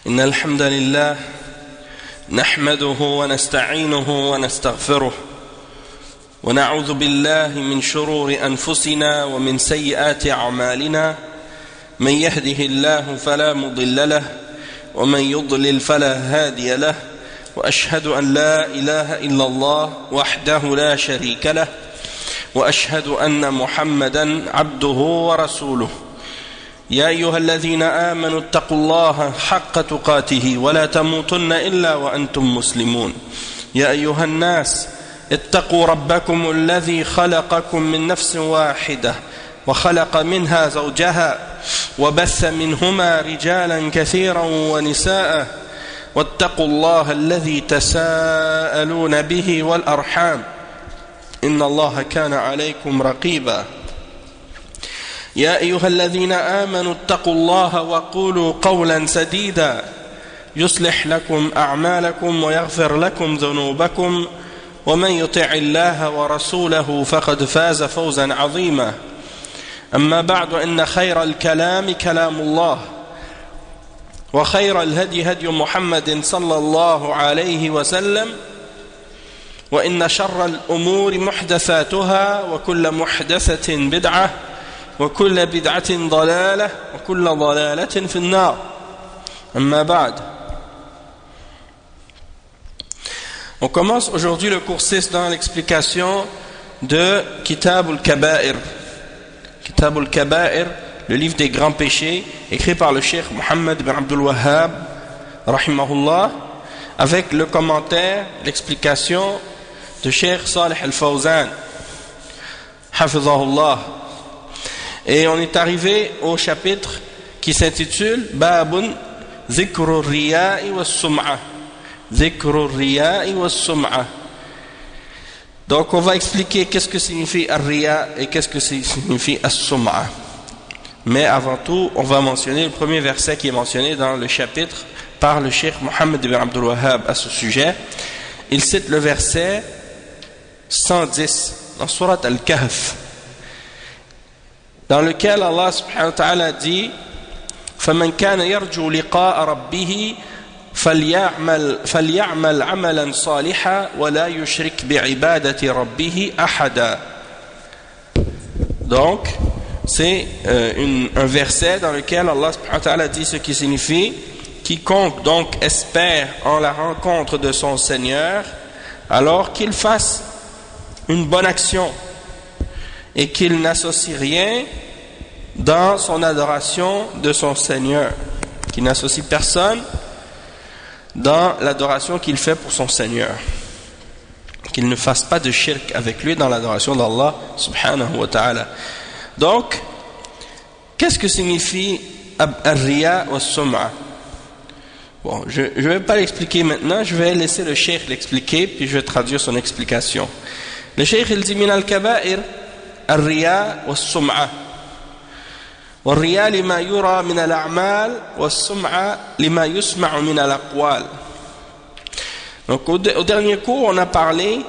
إن الحمد لله نحمده ونستعينه ونستغفره ونعوذ بالله من شرور أنفسنا ومن سيئات أعمالنا من يهده الله فلا مضل له ومن يضلل فلا هادي له وأشهد أن لا إله إلا الله وحده لا شريك له وأشهد أن محمدا عبده ورسوله يا أيها الذين آمنوا اتقوا الله حق تقاته ولا تموتن إلا وأنتم مسلمون يا أيها الناس اتقوا ربكم الذي خلقكم من نفس واحدة وخلق منها زوجها وبث منهما رجالا كثيرا ونساء واتقوا الله الذي تساءلون به والأرحام إن الله كان عليكم رقيبا يا أيها الذين آمنوا اتقوا الله وقولوا قولا سديدا يصلح لكم أعمالكم ويغفر لكم ذنوبكم ومن يطع الله ورسوله فقد فاز فوزا عظيما أما بعد إن خير الكلام كلام الله وخير الهدي هدي محمد صلى الله عليه وسلم وإن شر الأمور محدثاتها وكل محدثة بدعة وكل بدعة ضلالة وكل ضلالة في النار أما بعد. On commence aujourd'hui le cours 6 dans l'explication de Kitab al-Kaba'ir. Kitab al-Kaba'ir, le livre des grands péchés, écrit par le Cheikh Mohammed ibn Abdul Wahhab, rahimahullah, avec le commentaire, l'explication de Cheikh Salih al-Fawzan, hafizahullah. Et on est arrivé au chapitre qui s'intitule Babun Zikrur Riya'i was Sum'a. Zikrur Riya'i was Sum'a. Donc on va expliquer qu'est-ce que signifie Ar-Riya et qu'est-ce que signifie As-Sum'a. Mais avant tout, on va mentionner le premier verset qui est mentionné dans le chapitre par le Cheikh Mohammed ibn Abdul Wahhab à ce sujet. Il cite le verset 110 dans Surat Al-Kahf, dans lequel Allah subhanahu wa ta'ala dit فَمَنْ كَانَ يَرْجُو لِقَاءَ رَبِّهِ فَلْيَعْمَلْ عَمَلًا صَالِحًا وَلَا يُشْرِكْ بِعِبَادَةِ رَبِّهِ أَحَدًا. Donc c'est un verset dans lequel Allah subhanahu wa ta'ala dit ce qui signifie: quiconque donc espère en la rencontre de son Seigneur, alors qu'il fasse une bonne action et qu'il n'associe rien dans son adoration de son Seigneur, qu'il n'associe personne dans l'adoration qu'il fait pour son Seigneur, qu'il ne fasse pas de shirk avec lui dans l'adoration d'Allah subhanahu wa ta'ala. Donc, qu'est-ce que signifie Ar-Riya wa Sum'a? Bon, je ne vais pas l'expliquer maintenant, je vais laisser le cheikh l'expliquer, puis je vais traduire son explication. Le cheikh il dit: min al-kaba'ir الرياء والسمعة والرياء لما يرى من الأعمال والسمعة لما يسمع من الأقوال. Donc au dernier cours on a parlé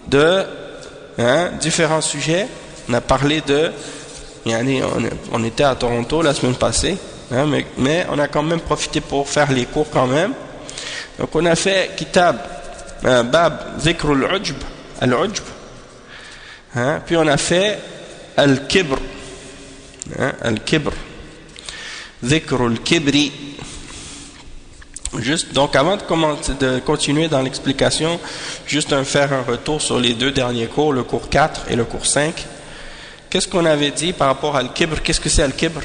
de différents sujets. On a parlé de on était à Toronto la semaine passée, mais on a quand même profité pour faire les cours quand même. Donc on a fait Kitab Bab Zikr al-Ujb, al-Ujb. Puis on a fait Al-Kibr, Al-Kibr, Dhikr al-Kibri. Juste, donc avant de continuer dans l'explication, juste faire un retour sur les deux derniers cours, le cours 4 et le cours 5. Qu'est-ce qu'on avait dit par rapport à Al-Kibr? Qu'est-ce que c'est Al-Kibr?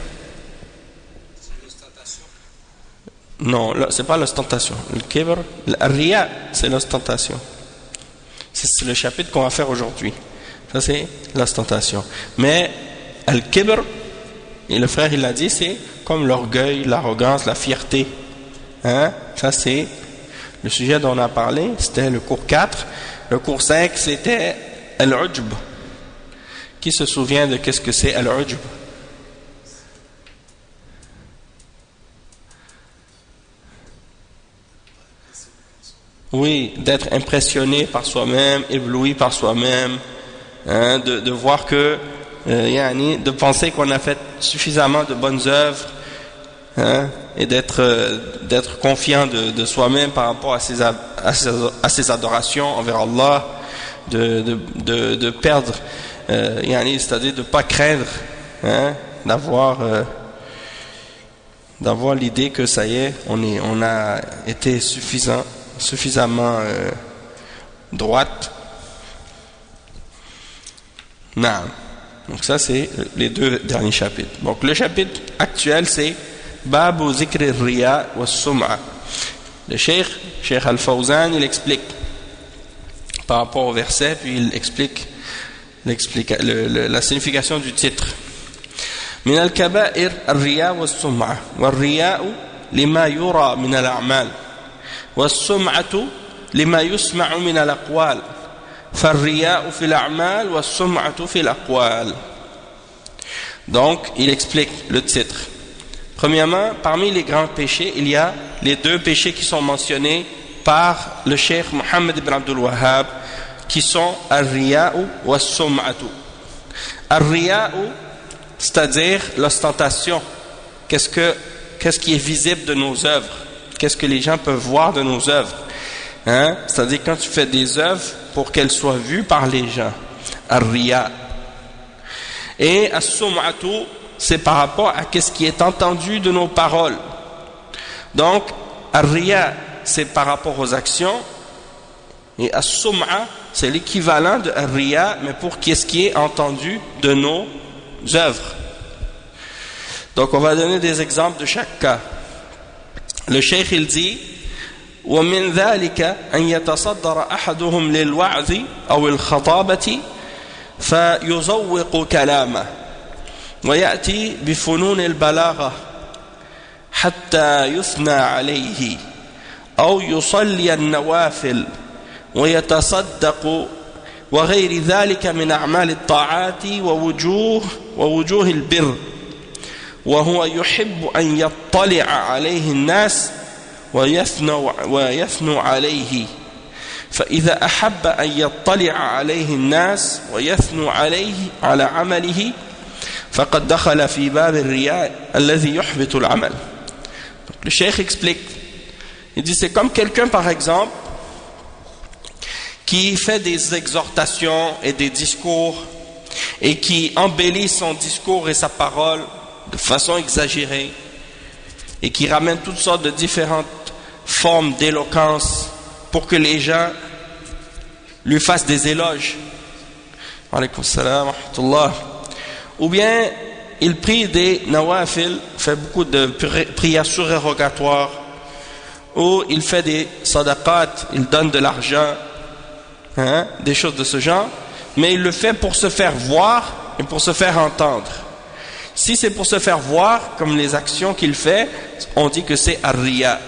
C'est l'ostentation. Non, c'est pas l'ostentation. Al-Kibr, Al-Riya, c'est l'ostentation. C'est le chapitre qu'on va faire aujourd'hui. Ça c'est l'ostentation. Mais Al-Kibr, et le frère il l'a dit, c'est comme l'orgueil, l'arrogance, la fierté. Ça c'est le sujet dont on a parlé, c'était le cours 4. Le cours 5 c'était Al-Ujb. Qui se souvient de qu'est-ce que c'est Al-Ujb? Oui, d'être impressionné par soi-même, ébloui par soi-même, de voir que de penser qu'on a fait suffisamment de bonnes œuvres hein, et d'être confiant de soi-même par rapport à ses adorations envers Allah, de perdre, c'est-à-dire de ne pas craindre, hein, d'avoir l'idée que ça y est, on a été suffisamment droite. Non. Donc ça c'est les deux derniers chapitres. Donc le chapitre actuel c'est Babu Zikr al-Riya wa Sum'a. Le Cheikh Al-Fawzan il explique par rapport au verset, puis il explique la signification du titre. من الكبائر الرياء والسمعة والرياء لما يرى من الأعمال والسمعة لما يسمع من الأقوال فالرياء في الأعمال والسمعة في الأقوال. Donc il explique le titre. Premièrement, parmi les grands péchés il y a les deux péchés qui sont mentionnés par le Cheikh Mohammed ibn Abdul Wahhab qui sont al-riya'u wa as-sum'atu. Al-riya'u, c'est-à-dire l'ostentation. Qu'est-ce qui est visible de nos œuvres? Qu'est-ce que les gens peuvent voir de nos œuvres? Hein? C'est-à-dire quand tu fais des œuvres pour qu'elles soient vues par les gens. Al-riya. Et as-sum'atu, c'est par rapport à qu'est-ce qui est entendu de nos paroles. Donc, al-riya, c'est par rapport aux actions. Et as-sum'a, c'est l'équivalent de al-riya, mais pour qu'est-ce qui est entendu de nos œuvres. Donc on va donner des exemples de chaque cas. Le cheikh il dit ومن ذلك أن يتصدر أحدهم للوعظ أو الخطابة فيزوق كلامه ويأتي بفنون البلاغة حتى يثنى عليه أو يصلي النوافل ويتصدق وغير ذلك من أعمال الطاعات ووجوه البر وهو يحب أن يطلع عليه الناس ويثنوا عليه فإذا أحب أن يطلع عليه الناس ويثنوا عليه على عمله فقد دخل في باب الرياء الذي يحبط العمل. Le cheikh explique, il dit c'est comme quelqu'un par exemple qui fait des exhortations et des discours et qui embellit son discours et sa parole de façon exagérée et qui ramène toutes sortes de différentes formes d'éloquence pour que les gens lui fassent des éloges. Alaykoum salam wa rahmatullah. Ou bien il prie des nawafil, fait beaucoup de prières surérogatoires, ou il fait des sadaqat, il donne de l'argent, hein, des choses de ce genre, mais il le fait pour se faire voir et pour se faire entendre. Si c'est pour se faire voir, comme les actions qu'il fait, on dit que c'est ar-riya,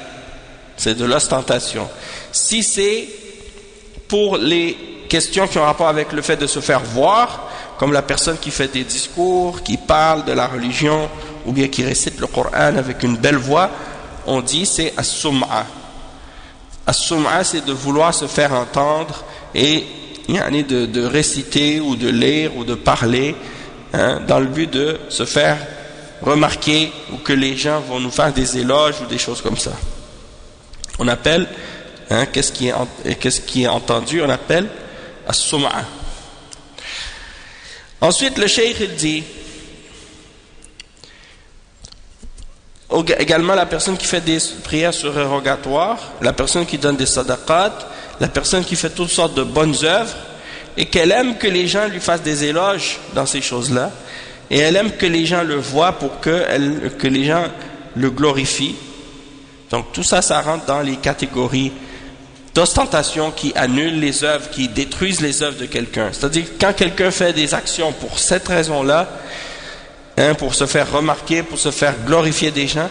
c'est de l'ostentation. Si c'est pour les questions qui ont rapport avec le fait de se faire voir, comme la personne qui fait des discours, qui parle de la religion, ou bien qui récite le Coran avec une belle voix, on dit c'est as-sum'a. As-sum'a, c'est de vouloir se faire entendre et de réciter ou de lire ou de parler, hein, dans le but de se faire remarquer ou que les gens vont nous faire des éloges ou des choses comme ça. On appelle, hein, qu'est-ce qui est entendu, on appelle as-sum'a. Ensuite le cheikh il dit également la personne qui fait des prières surérogatoires, la personne qui donne des sadaqat, la personne qui fait toutes sortes de bonnes œuvres et qu'elle aime que les gens lui fassent des éloges dans ces choses-là et elle aime que les gens le voient pour que les gens le glorifient. Donc tout ça, ça rentre dans les catégories d'ostentation qui annulent les œuvres, qui détruisent les œuvres de quelqu'un. C'est-à-dire quand quelqu'un fait des actions pour cette raison-là, hein, pour se faire remarquer, pour se faire glorifier des gens,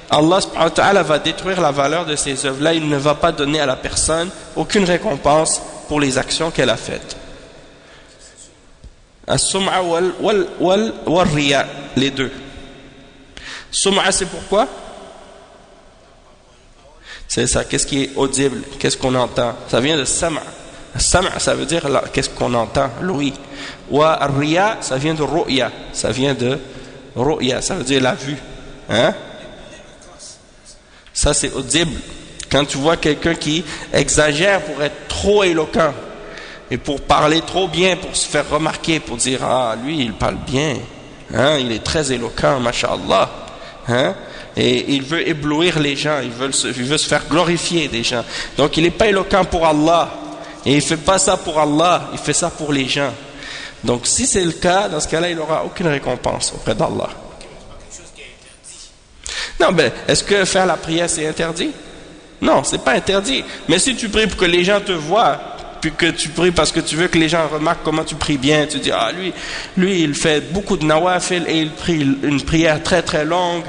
Allah subhanahu wa ta'ala va détruire la valeur de ces œuvres-là. Il ne va pas donner à la personne aucune récompense pour les actions qu'elle a faites. As-sum'a wal riya, les deux. Sum'a, c'est pourquoi? C'est ça, qu'est-ce qui est audible, qu'est-ce qu'on entend. Ça vient de sam'a. Sam'a, ça veut dire qu'est-ce qu'on entend, l'ouïe. Wa ar-riya, ça vient de ru'ya. Ça vient de ru'ya, ça veut dire la vue. Hein? Ça c'est audible. Quand tu vois quelqu'un qui exagère pour être trop éloquent et pour parler trop bien, pour se faire remarquer, pour dire ah lui il parle bien, hein, il est très éloquent, masha'Allah, hein, et il veut éblouir les gens, il veut se faire glorifier des gens. Donc il n'est pas éloquent pour Allah et il fait pas ça pour Allah, il fait ça pour les gens. Donc si c'est le cas, dans ce cas-là il n'aura aucune récompense auprès d'Allah. Non, ben est-ce que faire la prière c'est interdit? Non, c'est pas interdit. Mais si tu pries pour que les gens te voient, puis que tu pries parce que tu veux que les gens remarquent comment tu pries bien, tu dis ah lui il fait beaucoup de nawafil et il prie une prière très très longue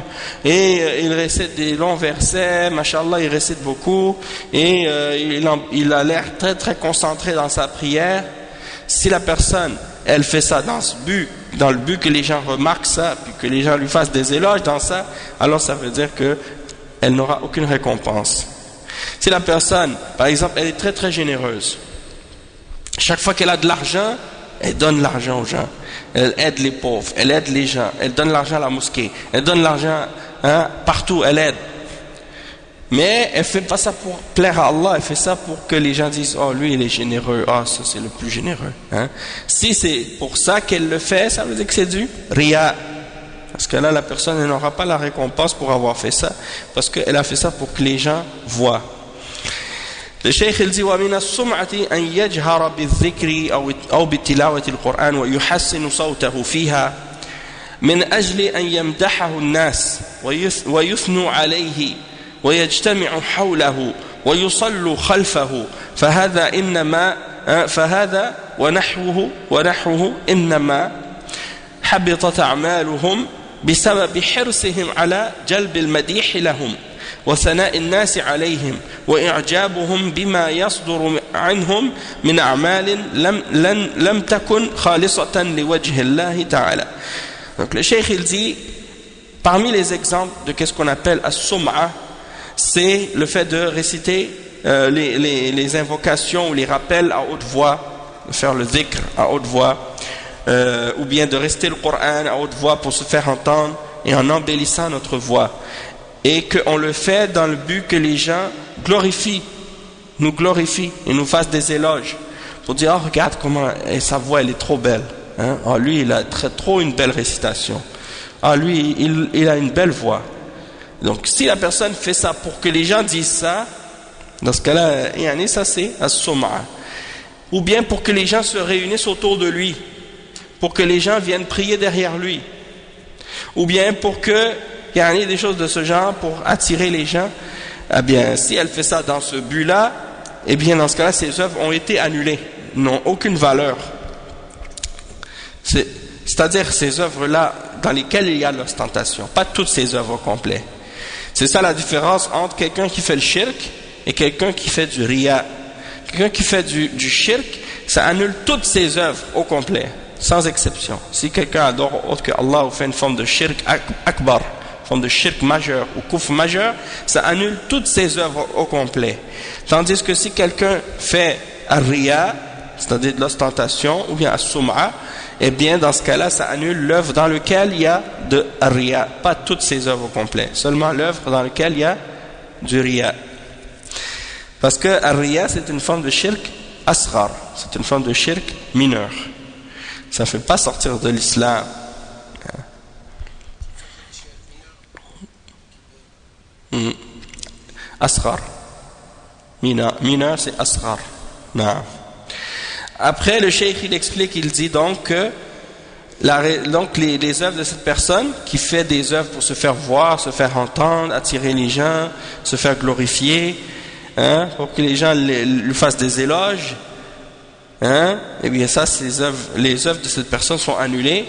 et il récite des longs versets, machallah il récite beaucoup et il a l'air très très concentré dans sa prière. Si la personne elle fait ça dans le but que les gens remarquent ça, puis que les gens lui fassent des éloges dans ça, alors ça veut dire que elle n'aura aucune récompense. Si la personne, par exemple, elle est très très généreuse, chaque fois qu'elle a de l'argent, elle donne l'argent aux gens, elle aide les pauvres, elle aide les gens, elle donne l'argent à la mosquée, elle donne l'argent partout, elle aide. Mais elle fait pas ça pour plaire à Allah, elle fait ça pour que les gens disent oh lui il est généreux, ah ça c'est le plus généreux, hein. Si c'est pour ça qu'elle le fait, ça veut dire que c'est du riya, parce que là la personne elle n'aura pas la récompense pour avoir fait ça, parce qu'elle a fait ça pour que les gens voient. Le Cheikh il dit ومن السمعة أن يجهر بالذكر أو بتلاوة القرآن ويحسن صوته فيها من أجل أن يمدحه الناس ويثنوا عليه ويجتمع حوله ويصلوا خلفه فهذا ونحوه إنما حبطت أعمالهم بسبب حرصهم على جلب المديح لهم وثناء الناس عليهم وإعجابهم بما يصدر عنهم من أعمال لم تكن خالصة لوجه الله تعالى. Donc le Cheikh il dit parmi les exemples de qu'est-ce qu'on appelle as-sum'a, c'est le fait de réciter les invocations ou les rappels à haute voix, de faire le dhikr à haute voix, ou bien de réciter le Coran à haute voix pour se faire entendre et en embellissant notre voix, et qu'on le fait dans le but que les gens nous glorifient et nous fassent des éloges pour dire oh regarde comment sa voix elle est trop belle, hein? Oh lui il a trop une belle récitation, ah lui il a une belle voix. Donc si la personne fait ça pour que les gens disent ça, dans ce cas-là, ça c'est as-sum'a. Ou bien pour que les gens se réunissent autour de lui, pour que les gens viennent prier derrière lui, ou bien pour que il y a des choses de ce genre pour attirer les gens. Eh bien, si elle fait ça dans ce but-là, eh bien dans ce cas-là, ces œuvres ont été annulées, n'ont aucune valeur. C'est-à-dire ces œuvres-là dans lesquelles il y a l'ostentation, pas toutes ces œuvres au complet. C'est ça la différence entre quelqu'un qui fait le shirk et quelqu'un qui fait du riya. Quelqu'un qui fait du shirk, ça annule toutes ses œuvres au complet, sans exception. Si quelqu'un adore autre que Allah ou fait une forme de shirk akbar, forme de shirk majeur ou kufr majeur, ça annule toutes ses œuvres au complet. Tandis que si quelqu'un fait ar-riya, c'est-à-dire de l'ostentation, ou bien as-sum'a, eh bien dans ce cas-là, ça annule l'œuvre dans laquelle il y a de ar-riya, pas toutes ses œuvres au complet, seulement l'œuvre dans laquelle il y a du riya. Parce que ar-riya, c'est une forme de shirk asghar, c'est une forme de shirk mineur. Ça ne fait pas sortir de l'islam. Asghar. Mineur, c'est asghar. Non. Après, le cheikh il explique, il dit donc que les œuvres de cette personne qui fait des œuvres pour se faire voir, se faire entendre, attirer les gens, se faire glorifier, hein, pour que les gens lui fassent des éloges, hein, et bien ça, les œuvres de cette personne sont annulées,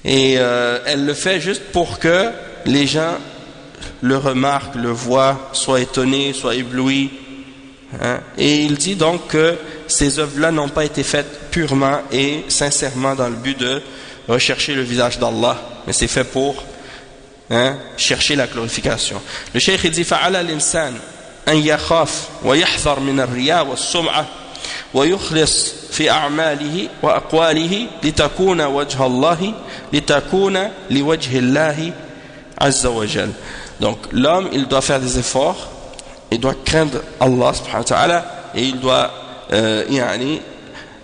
et elle le fait juste pour que les gens le remarquent, le voient, soient étonnés, soient éblouis, hein. Et il dit donc que ces œuvres-là n'ont pas été faites purement et sincèrement dans le but de rechercher le visage d'Allah, mais c'est fait pour chercher la glorification. Le cheikh dit فعلى الإنسان أن يخاف ويحذر من الرياء والسمعة ويخلص في أعماله وأقواله لتكون لوجه الله عز وجل. Donc l'homme, il doit faire des efforts, il doit craindre Allah subhanahu wa ta'ala, et il doit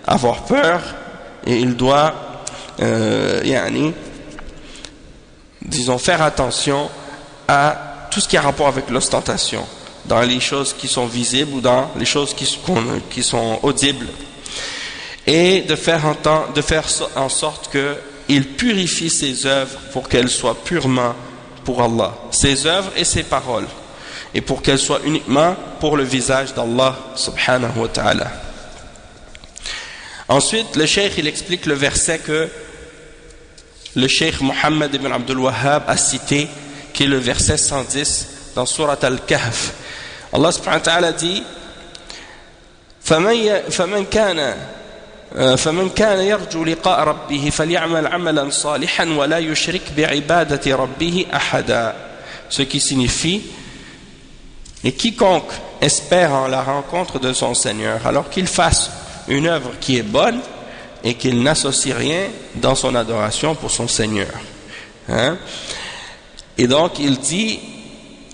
avoir peur, et il doit disons faire attention à tout ce qui a rapport avec l'ostentation, dans les choses qui sont visibles ou dans les choses qui sont audibles, et de faire en sorte qu'il purifie ses œuvres pour qu'elles soient purement pour Allah, ses œuvres et ses paroles, et pour qu'elles soient uniquement pour le visage d'Allah subhanahu wa ta'ala. Ensuite, le cheikh il explique le verset que le cheikh Mohammed ibn Abdul Wahhab a cité, qui est le verset 110 dans Surat Al-Kahf. Allah subhanahu wa ta'ala dit فمن كان يرجو لقاء ربه فليعمل عملا صالحا ولا يشرك بعبادة ربه أحدا. Ce qui signifie, et quiconque espère en la rencontre de son Seigneur, alors qu'il fasse une œuvre qui est bonne et qu'il n'associe rien dans son adoration pour son Seigneur. Et donc il dit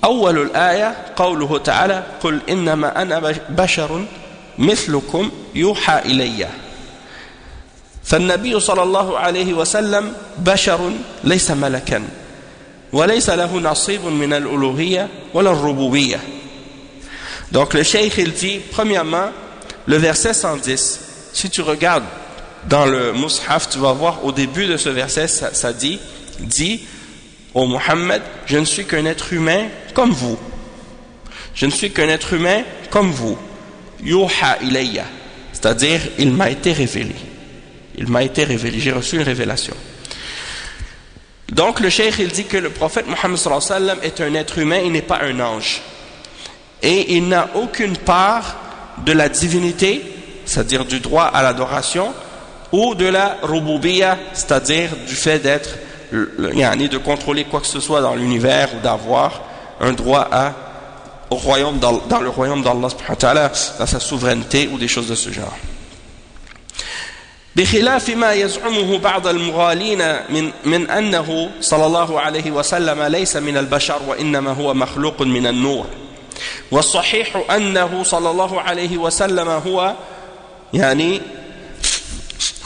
أول الآية قوله تعالى قل إنما أنا بشر مثلكم يوحى إلي. فالنبي صلى الله عليه وسلم بشر ليس ملكا وليس له نصيب من الألوهية ولا الربوبية. Donc le cheikh il dit premièrement le verset 110, si tu regardes dans le Mus'haf, tu vas voir au début de ce verset ça dit ô Muhammad, je ne suis qu'un être humain comme vous. Je ne suis qu'un être humain comme vous. Yuha ilayya, c'est-à-dire il m'a été révélé. Il m'a été révélé, j'ai reçu une révélation. Donc le cheikh il dit que le prophète Muhammad sallallahu alayhi wa sallam est un être humain, il n'est pas un ange. Et il n'a aucune part de la divinité, c'est-à-dire du droit à l'adoration, ou de la rububiyya, c'est-à-dire du fait d'être, de contrôler quoi que ce soit dans l'univers ou d'avoir un droit au royaume dans le royaume d'Allah subhanahu wa ta'ala, dans sa souveraineté ou des choses de ce genre. بخلاف ما يزعمه بعض المغالين من أنه صلى الله عليه وسلم ليس من البشر وإنما هو مخلوق من النور. والصحيح أنه صلى الله عليه وسلم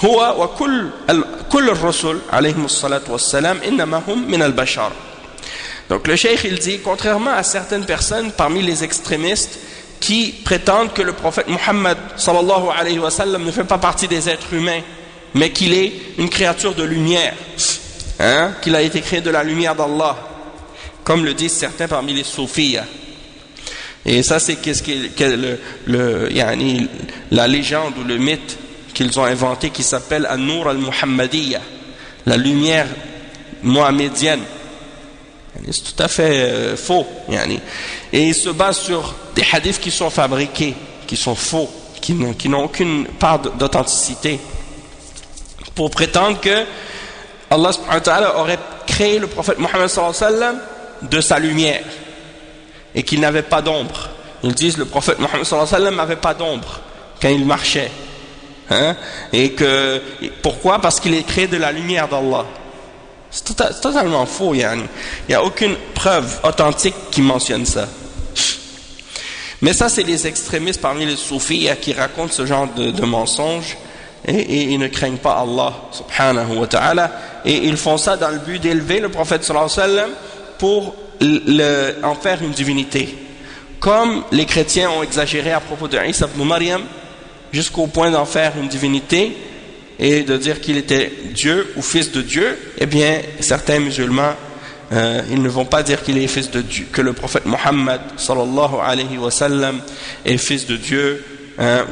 هو وكل الرسل عليهم الصلاة والسلام إنما هم من البشر. Donc le cheikh il dit, contrairement à certaines personnes parmi les extrémistes qui prétendent que le prophète Muhammad sallallahu alayhi wa sallam ne fait pas partie des êtres humains, mais qu'il est une créature de lumière, qu'il a été créé de la lumière d'Allah, comme le disent certains parmi les soufis. Et ça c'est la légende ou le mythe qu'ils ont inventé qui s'appelle An-Nur al-Muhammadiyya, la lumière mohamédienne. C'est tout à fait faux. Et il se base sur des hadiths qui sont fabriqués, qui sont faux, qui n'ont aucune part d'authenticité, pour prétendre que Allah subhanahu wa ta'ala aurait créé le prophète Muhammad sallallahu alayhi wa sallam de sa lumière et qu'il n'avait pas d'ombre. Ils disent le prophète Muhammad sallallahu alayhi wa sallam n'avait pas d'ombre quand il marchait. Et que pourquoi? Parce qu'il est créé de la lumière d'Allah. C'est totalement faux. Il n'y a aucune preuve authentique qui mentionne ça. Mais ça c'est les extrémistes parmi les soufis qui racontent ce genre de mensonges et ils ne craignent pas Allah subhanahu wa ta'ala, et ils font ça dans le but d'élever le prophète sallallahu alayhi wa sallam pour en faire une divinité, comme les chrétiens ont exagéré à propos de Isa ibn Maryam jusqu'au point d'en faire une divinité et de dire qu'il était Dieu ou fils de Dieu. Eh bien certains musulmans ils ne vont pas dire qu'il est fils de Dieu, que le prophète Muhammad sallallahu alayhi wa sallam est fils de Dieu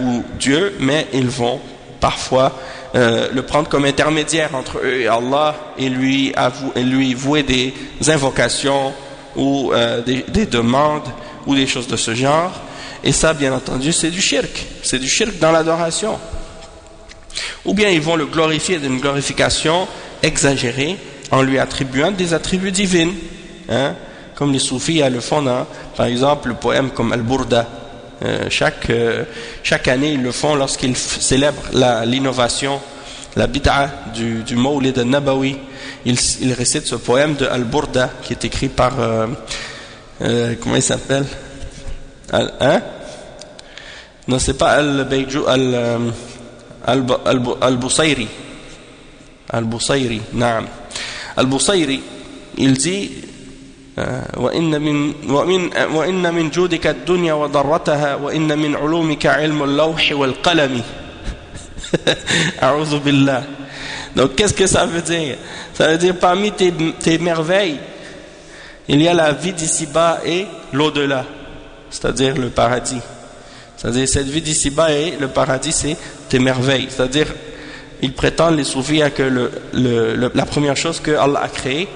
ou Dieu, mais ils vont parfois le prendre comme intermédiaire entre eux et Allah et lui vouer des invocations ou des demandes ou des choses de ce genre. Et ça, bien entendu, c'est du shirk dans l'adoration. Ou bien ils vont le glorifier d'une glorification exagérée en lui attribuant des attributs divins, comme les soufis le font dans, par exemple, le poème comme Al-Burda. Chaque année ils le font lorsqu'ils célèbrent l'innovation, la bid'a du Mawlid al-Nabawi. Ils récitent ce poème de Al-Burda qui est écrit par comment il s'appelle? Hein? Non, c'est pas Al-Bayjou, Al-Busayri. Al-Busayri, naam. Al-Busayri, il dit وإن من جودك الدنيا وضرتها وإن من علومك علم اللوح والقلم. أعوذ بالله. Donc qu'est-ce que ça veut dire? Ça veut dire parmi tes merveilles, il y a la vie d'ici-bas et l'au-delà, c'est-à-dire le paradis. C'est-à-dire cette vie d'ici-bas et le paradis, c'est tes merveilles. C'est-à-dire, ils prétendent, les soufis, que la première chose que Allah a créée,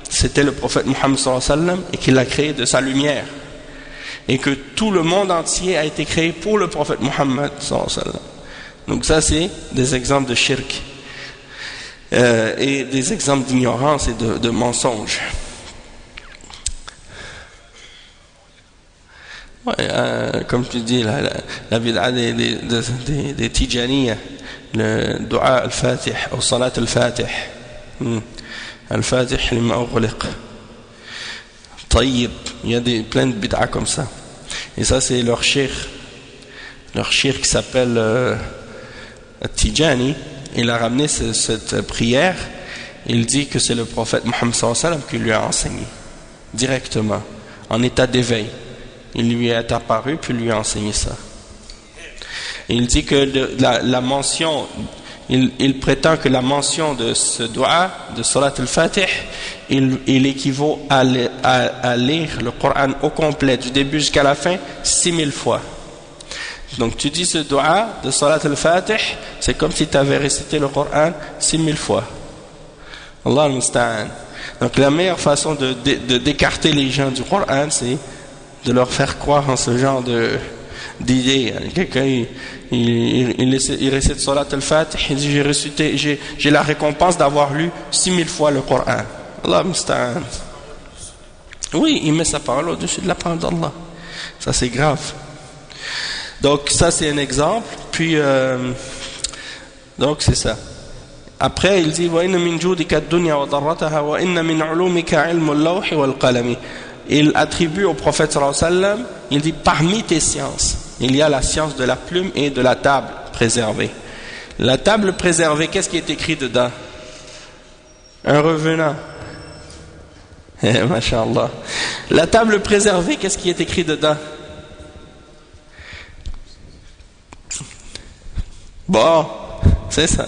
c'était le prophète Muhammad sallallahu alayhi wa sallam, et qu'il l'a créé de sa lumière. Et que tout le monde entier a été créé pour le prophète Muhammad sallallahu alayhi wa sallam. Donc ça, c'est des exemples de shirk. Et des exemples d'ignorance et de mensonges. Ouais, comme tu dis, la bid'a des Tijaniya, le dua al-Fatih, ou salat al-Fatih. Al-Fatih lima ughliq. Tayyib, il y a plein de bid'a comme ça. Et ça, c'est leur shirk qui s'appelle Tijani. Il a ramené cette prière. Il dit que c'est le prophète Muhammad sallallahu alayhi wa sallam qui lui a enseigné directement, en état d'éveil. Il lui est apparu puis lui a enseigné ça. Et il dit que la mention, il prétend que la mention de ce dua, de Salat al-Fatih, il équivaut à lire le Coran au complet, du début jusqu'à la fin, 6000 fois. Donc tu dis ce dua de Salat al-Fatih, c'est comme si tu avais récité le Coran 6000 fois. Allah al-Musta'an. Donc la meilleure façon d'écarter les gens du Coran, c'est de leur faire croire en ce genre d'idées. Quelqu'un il récite Salat al-Fatih, il dit j'ai la récompense d'avoir lu 6000 fois le Coran. Allah musta'an. Oui, il met sa parole au-dessus de la parole d'Allah. Ça c'est grave. Donc ça c'est un exemple. Puis donc c'est ça. Après il dit wa inna min judika ad-dunya wa darrataha wa inna min ulumika ilmu al-lawh wal qalam. Il attribue au prophète sallallahu alayhi wa sallam, il dit parmi tes sciences, il y a la science de la plume et de la table préservée. La table préservée, qu'est-ce qui est écrit dedans? Un revenant. Masha'Allah. La table préservée, qu'est-ce qui est écrit dedans? Bon, c'est ça.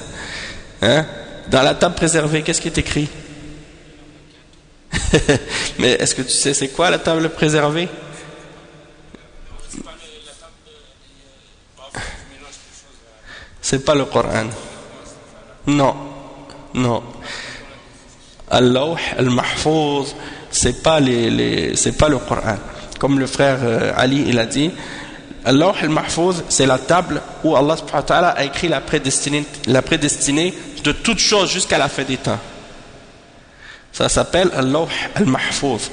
Hein? Dans la table préservée, qu'est-ce qui est écrit? Mais est-ce que tu sais c'est quoi la table préservée? C'est pas le Coran. Non, non. Al-Lawh, Al-Mahfouz, c'est pas le Coran. Comme le frère Ali, il a dit, Al-Lawh, Al-Mahfouz, c'est la table où Allah subhanahu wa ta'ala a écrit la prédestinée de toutes choses jusqu'à la fin des temps. Ça s'appelle Al-Lawh Al-Mahfouz.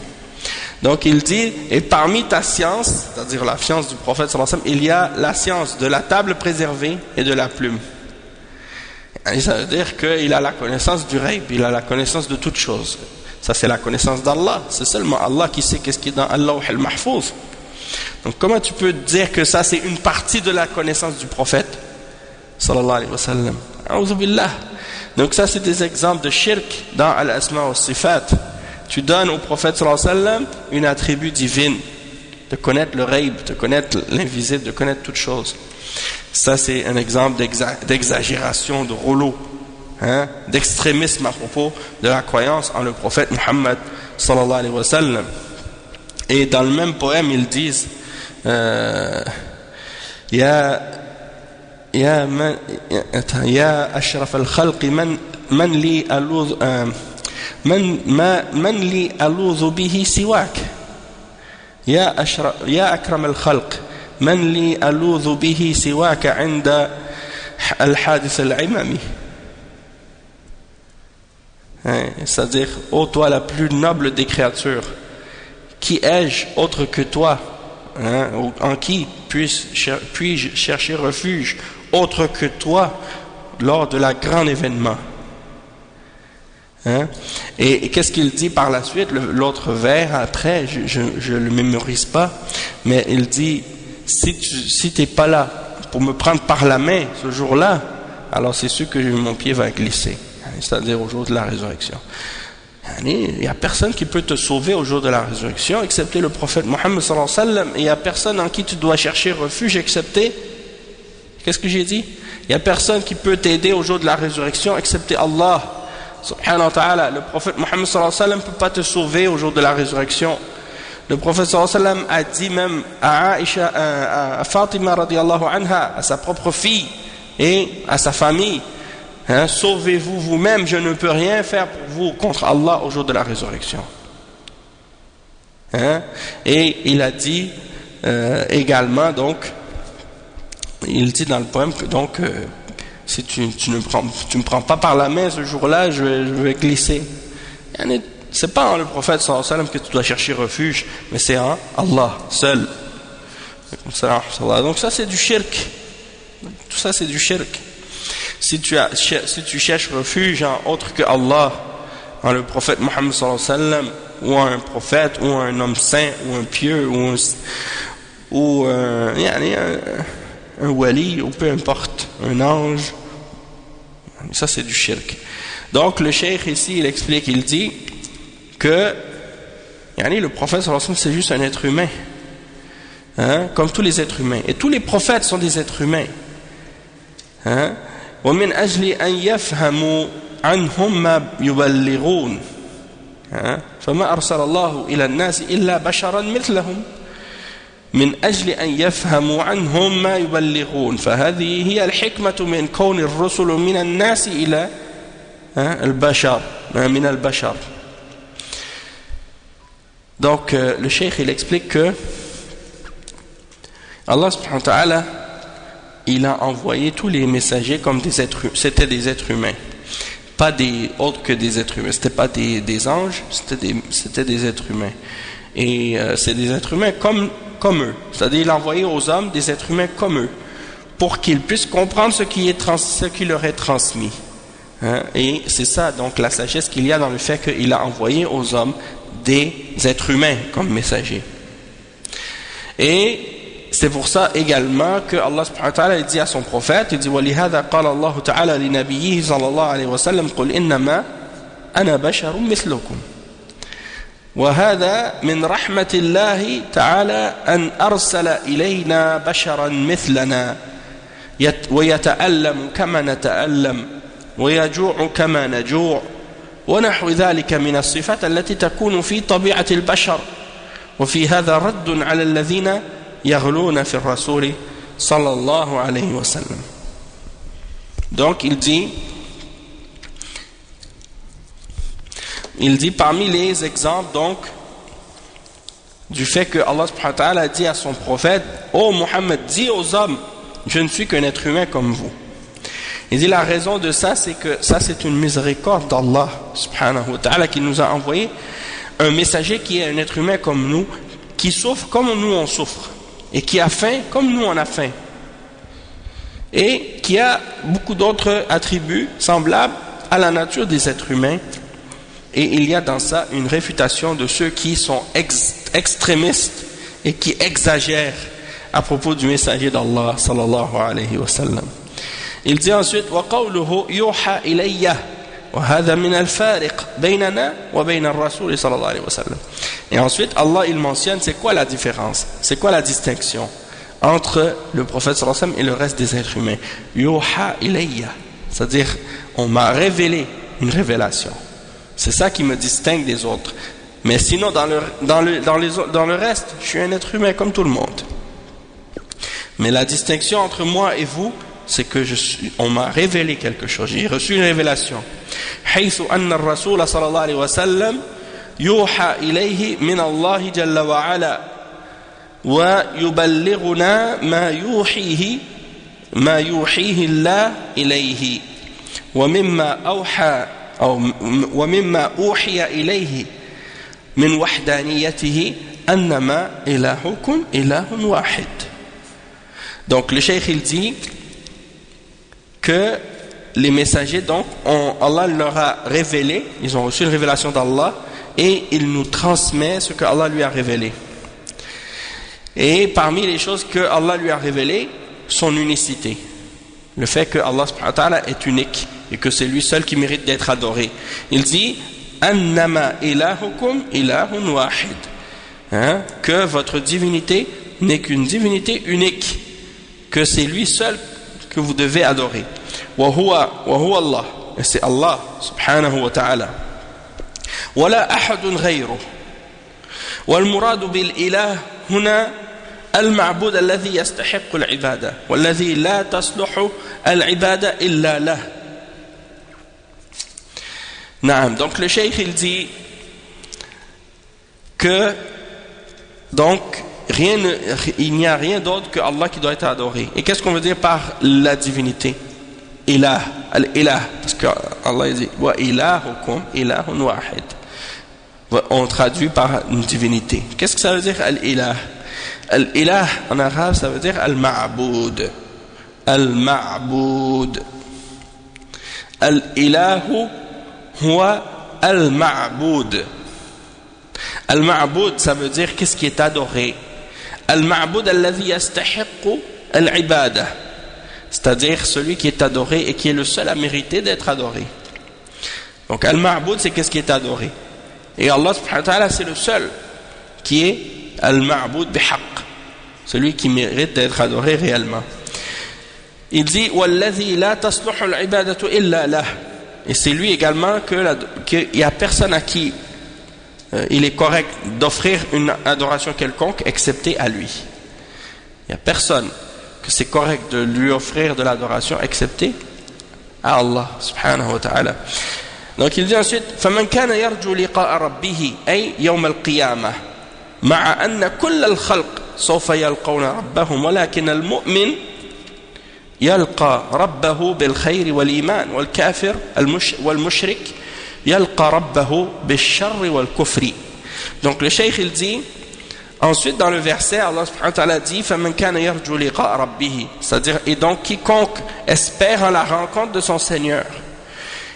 Donc il dit, et parmi ta science, c'est-à-dire la science du prophète sallallahu alayhi wa sallam, il y a la science de la table préservée et de la plume. Et ça veut dire qu'il a la connaissance du ghaib, il a la connaissance de toutes choses. Ça c'est la connaissance d'Allah, c'est seulement Allah qui sait qu'est-ce qui est dans Al-Lawh Al-Mahfouz. Donc comment tu peux dire que ça c'est une partie de la connaissance du prophète sallallahu alayhi wa sallam? A'udhu billah. Donc ça c'est des exemples de shirk dans Al-Asma wa Sifat. Tu donnes au prophète sallallahu alayhi wa sallam une attribut divine, de connaître le ghaib, de connaître l'invisible, de connaître toutes choses. Ça c'est un exemple d'exagération, de rouleau, hein, d'extrémisme à propos de la croyance en le prophète Muhammad sallallahu alayhi wa sallam. Et dans le même poème ils disent يا أشرف الخلق من لي ألوذ من لي ألوذ به سواك يا أكرم الخلق من لي ألوذ به سواك عند الحادث العممي. C'est-à-dire, ô toi la plus noble des créatures, qui ai-je autre que toi, hein, en qui puis-je chercher refuge autre que toi lors de la grand événement? Hein? Et qu'est-ce qu'il dit par la suite, l'autre vers après, je le mémorise pas, mais il dit, si t'es pas là pour me prendre par la main ce jour-là, alors c'est sûr que mon pied va glisser, c'est-à-dire au jour de la résurrection. Il n'y a personne qui peut te sauver au jour de la résurrection excepté le prophète Mohammed sallallahu alayhi wa sallam, et il n'y a personne en qui tu dois chercher refuge excepté, qu'est-ce que j'ai dit? Il n'y a personne qui peut t'aider au jour de la résurrection excepté Allah subhanahu wa ta'ala. Le prophète Mohammed sallallahu alayhi wa sallam ne peut pas te sauver au jour de la résurrection. Le prophète sallallahu alayhi wa sallam a dit même à Aïcha, à Fatima radiallahu anha, à sa propre fille et à sa famille, hein, sauvez-vous vous-même, je ne peux rien faire pour vous contre Allah au jour de la résurrection. Hein? Et il a dit également, donc, il dit dans le poème que donc, si tu me prends pas par la main ce jour-là, je vais glisser. C'est pas en le prophète sallallahu alayhi wa sallam que tu dois chercher refuge, mais c'est en Allah seul. Donc ça c'est du shirk. Tout ça c'est du shirk. Si tu cherches refuge en autre que Allah, en le prophète Mohammed sallallahu alayhi wa sallam, ou un prophète, ou un homme saint, ou un pieux, ou un wali, ou peu importe, un ange, ça c'est du shirk. Donc le cheikh ici il explique, il dit que le prophète sallallahu alayhi wa sallam c'est juste un être humain, hein, comme tous les êtres humains, et tous les prophètes sont des êtres humains, hein. ومن أجل أن يفهموا عنهم ما يبلغون فما أرسل الله إلى الناس إلا بشرا مثلهم من أجل أن يفهموا عنهم ما يبلغون فهذه هي الحكمة من كون الرسل من الناس إلى البشر من البشر. Donc le cheikh il explique que Allah subhanahu wa ta'ala il a envoyé tous les messagers comme des êtres, c'était des êtres humains, pas des autres que des êtres humains, c'était pas des anges, c'était des êtres humains, et c'est des êtres humains comme eux, c'est-à-dire il a envoyé aux hommes des êtres humains comme eux, pour qu'ils puissent comprendre ce qui leur est transmis, hein? Et c'est ça donc la sagesse qu'il y a dans le fait qu'il a envoyé aux hommes des êtres humains comme messagers. Et c'est pour ça également que Allah subhanahu wa ta'ala dit à son prophète, il dit وَلِهَذَا قَالَ اللَّهُ تَعَالَى لِنَبِيِّهِ صلى الله عليه وسلم قُلْ إِنَّمَا أَنَا بَشَرٌ مِثْلُكُمْ وهذا من رحمة الله تعالى أن أرسل إلينا بشرا مثلنا ويتألم كما نتألم ويجوع كما نجوع ونحو ذلك من الصفات التي تكون في طبيعة البشر وفي هذا رد على الذين يغلون في الرسول صلى الله عليه وسلم. Donc il dit parmi les exemples donc du fait que Allah subhanahu wa ta'ala dit à son prophète, ô Muhammad, dis aux hommes, je ne suis qu'un être humain comme vous. Il dit la raison de ça, c'est que ça c'est une miséricorde d'Allah subhanahu wa ta'ala qui nous a envoyé un messager qui est un être humain comme nous, qui souffre comme nous on souffre, et qui a faim comme nous on a faim, et qui a beaucoup d'autres attributs semblables à la nature des êtres humains. Et il y a dans ça une réfutation de ceux qui sont extrémistes et qui exagèrent à propos du messager d'Allah sallallahu alayhi wa sallam. Il dit ensuite وَقَوْلُهُ يُوحَى إِلَيَّ وَهَذَا مِنَ الْفَارِقِ بَيْنَنَا وَبَيْنَ الرَّسُولِ صلى الله عليه وسلم. Et ensuite Allah il mentionne c'est quoi la différence, c'est quoi la distinction entre le prophète sallallahu alayhi wa sallam et le reste des êtres humains. Yuha ilayya, c'est-à-dire on m'a révélé une révélation, c'est ça qui me distingue des autres, mais sinon dans le reste je suis un être humain comme tout le monde. Mais la distinction entre moi et vous, c'est que on m'a révélé quelque chose, j'ai reçu une révélation. حيث أن الرسول صلى الله عليه وسلم يوحى إليه من الله جل وعلا ويبلغنا ما يوحيه الله إليه ومما أوحي إليه من وحدانيته أنما إلهكم إله واحد. Donc le cheikh il dit que les messagers, donc, Allah leur a révélé, ils ont reçu une révélation d'Allah, et il nous transmet ce que Allah lui a révélé. Et parmi les choses que Allah lui a révélées, son unicité. Le fait que Allah subhanahu wa ta'ala est unique, et que c'est lui seul qui mérite d'être adoré. Il dit, annama ilahukum ilahun wahid. Que votre divinité n'est qu'une divinité unique, que c'est lui seul que vous devez adorer. Wa huwa Allah, et c'est Allah subhanahu wa ta'ala. Wala ahadun ghayruh. Wal muradu bil ilah huna المعبود الذي يستحق العبادة والذي لا تصلح العبادة إلا له. نعم. Donc le cheikh il dit que donc il n'y a rien d'autre que Allah qui doit être adoré. Et qu'est-ce qu'on veut dire par la divinité? Ilah, al-ilah, parce que Allah dit wa ilahukum ilahun wahid. On traduit par une divinité. Qu'est-ce que ça veut dire al-ilah? Al-ilah en arabe ça veut dire al-ma'boud. Al-ma'boud. Al-ilahu huwa al-ma'boud. Al-ma'boud ça veut dire qu'est-ce qui est adoré. Al-ma'boud alladhi yastahiqqu al-ibada. C'est-à-dire celui qui est adoré et qui est le seul à mériter d'être adoré. Donc al-ma'boud c'est qu'est-ce qui est adoré. Et Allah subhanahu wa ta'ala c'est le seul qui est al-ma'boud bihaq, celui qui mérite d'être adoré réellement. Il dit walladhi la tasluhu al-ibadatu illa lah. Et c'est lui également qu'il n'y a personne à qui il est correct d'offrir une adoration quelconque excepté à lui. Il n'y a personne que c'est correct de lui offrir de l'adoration excepté à Allah subhanahu wa ta'ala. Donc il dit ensuite فَمَنْ كَانَ يَرْجُو لِقَاءَ رَبِّهِ أي يوم القيامة مع أن كل الخلق سوف يلقون ربهم ولكن المؤمن يلقى ربه بالخير والإيمان والكافر والمشرك يلقى ربه بالشر والكفر. Donc le cheikh il dit ensuite dans le verset Allah subhanahu wa ta'ala dit فَمَنْ كَانَ يَرْجُو لِقَاءَ رَبِّهِ, c'est-à-dire et donc quiconque espère en la rencontre de son Seigneur.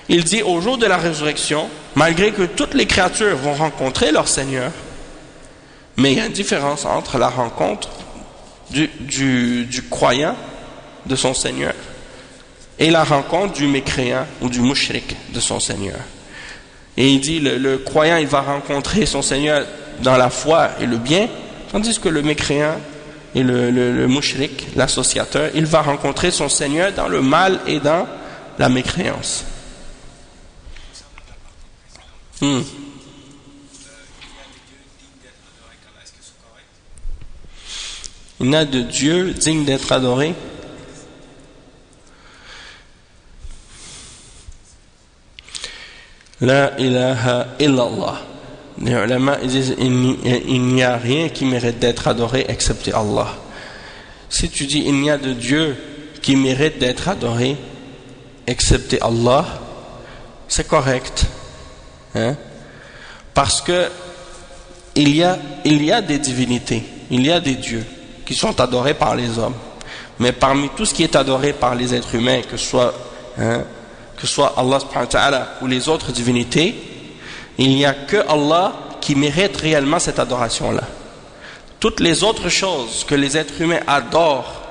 Il dit au jour de la résurrection, malgré que toutes les créatures vont rencontrer leur Seigneur, mais il y a une différence entre la rencontre du croyant de son Seigneur et la rencontre du mécréant ou du mushrik de son Seigneur. Et il dit le croyant il va rencontrer son Seigneur dans la foi et le bien, tandis que le mécréant et le mushrik, l'associateur, il va rencontrer son Seigneur dans le mal et dans la mécréance. Il n'y a de Dieu digne d'être adoré. La ilaha illallah. Les ulama disent il n'y a rien qui mérite d'être adoré excepté Allah. Si tu dis il n'y a de Dieu qui mérite d'être adoré excepté Allah, c'est correct. Parce que il y a des divinités, il y a des dieux qui sont adorés par les hommes, mais parmi tout ce qui est adoré par les êtres humains, que ce soit Allah subhanahu wa ta'ala ou les autres divinités, il n'y a que Allah qui mérite réellement cette adoration-là. Toutes les autres choses que les êtres humains adorent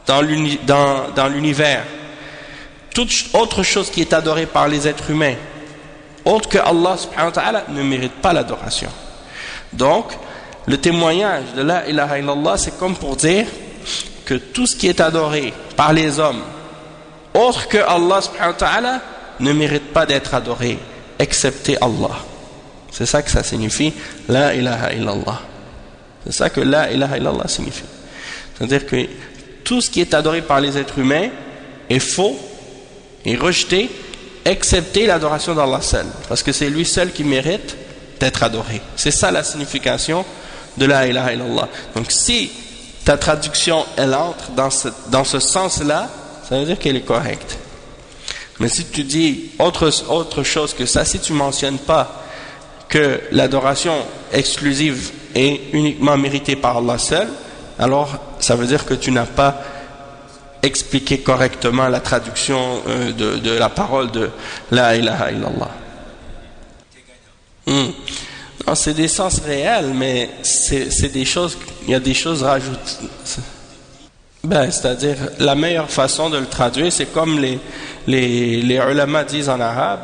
dans l'univers, toute autre chose qui est adorée par les êtres humains autre que Allah subhanahu wa ta'ala ne mérite pas l'adoration. Donc le témoignage de la ilaha illallah c'est comme pour dire que tout ce qui est adoré par les hommes autre que Allah subhanahu wa ta'ala ne mérite pas d'être adoré excepté Allah. C'est ça que ça signifie la ilaha illallah. C'est ça que la ilaha illallah signifie. C'est-à-dire que tout ce qui est adoré par les êtres humains est faux et rejeté excepté l'adoration d'Allah seul, parce que c'est lui seul qui mérite d'être adoré. C'est ça la signification de la ilaha illallah. Donc si ta traduction elle entre dans ce sens-là, ça veut dire qu'elle est correcte. Mais si tu dis autre chose que ça, si tu mentionnes pas que l'adoration exclusive est uniquement méritée par Allah seul, alors ça veut dire que tu n'as pas expliquer correctement la traduction de la parole de La ilaha illallah. Non, c'est des sens réels, mais c'est des choses, il y a des choses rajoutées. C'est-à-dire, la meilleure façon de le traduire, c'est comme les ulama disent en arabe,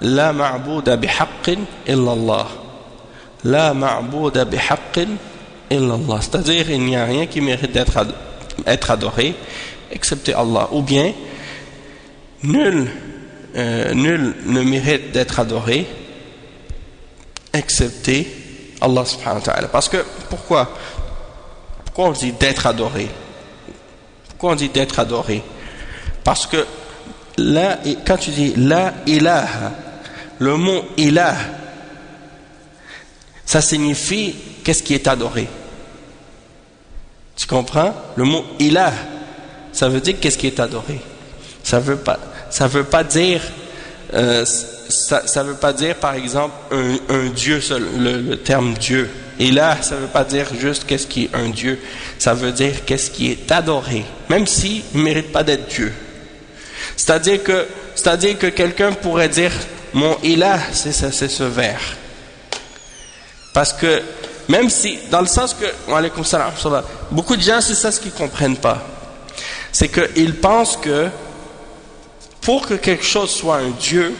La ma'bouda bihaqqin illallah. La ma'bouda bihaqqin illallah. C'est-à-dire, il n'y a rien qui mérite d'être adoré, excepté Allah. Ou bien, nul ne mérite d'être adoré, excepté Allah subhanahu wa ta'ala. Parce que, pourquoi on dit d'être adoré? Pourquoi on dit d'être adoré? Parce que là, quand tu dis la ilaha, le mot ilah, ça signifie qu'est-ce qui est adoré. Tu comprends? Le mot ilah, ça veut dire qu'est-ce qui est adoré. Ça veut pas dire ça veut pas dire par exemple un Dieu seul, le terme Dieu. Et là, ça veut pas dire juste qu'est-ce qui est un Dieu. Ça veut dire qu'est-ce qui est adoré, même s'il ne mérite pas d'être Dieu. C'est-à-dire que quelqu'un pourrait dire mon ilah, c'est ce verre. Parce que même si, dans le sens que, alaykoum salam, beaucoup de gens, c'est ça ce qu'ils ne comprennent pas. C'est qu'ils pensent que pour que quelque chose soit un Dieu,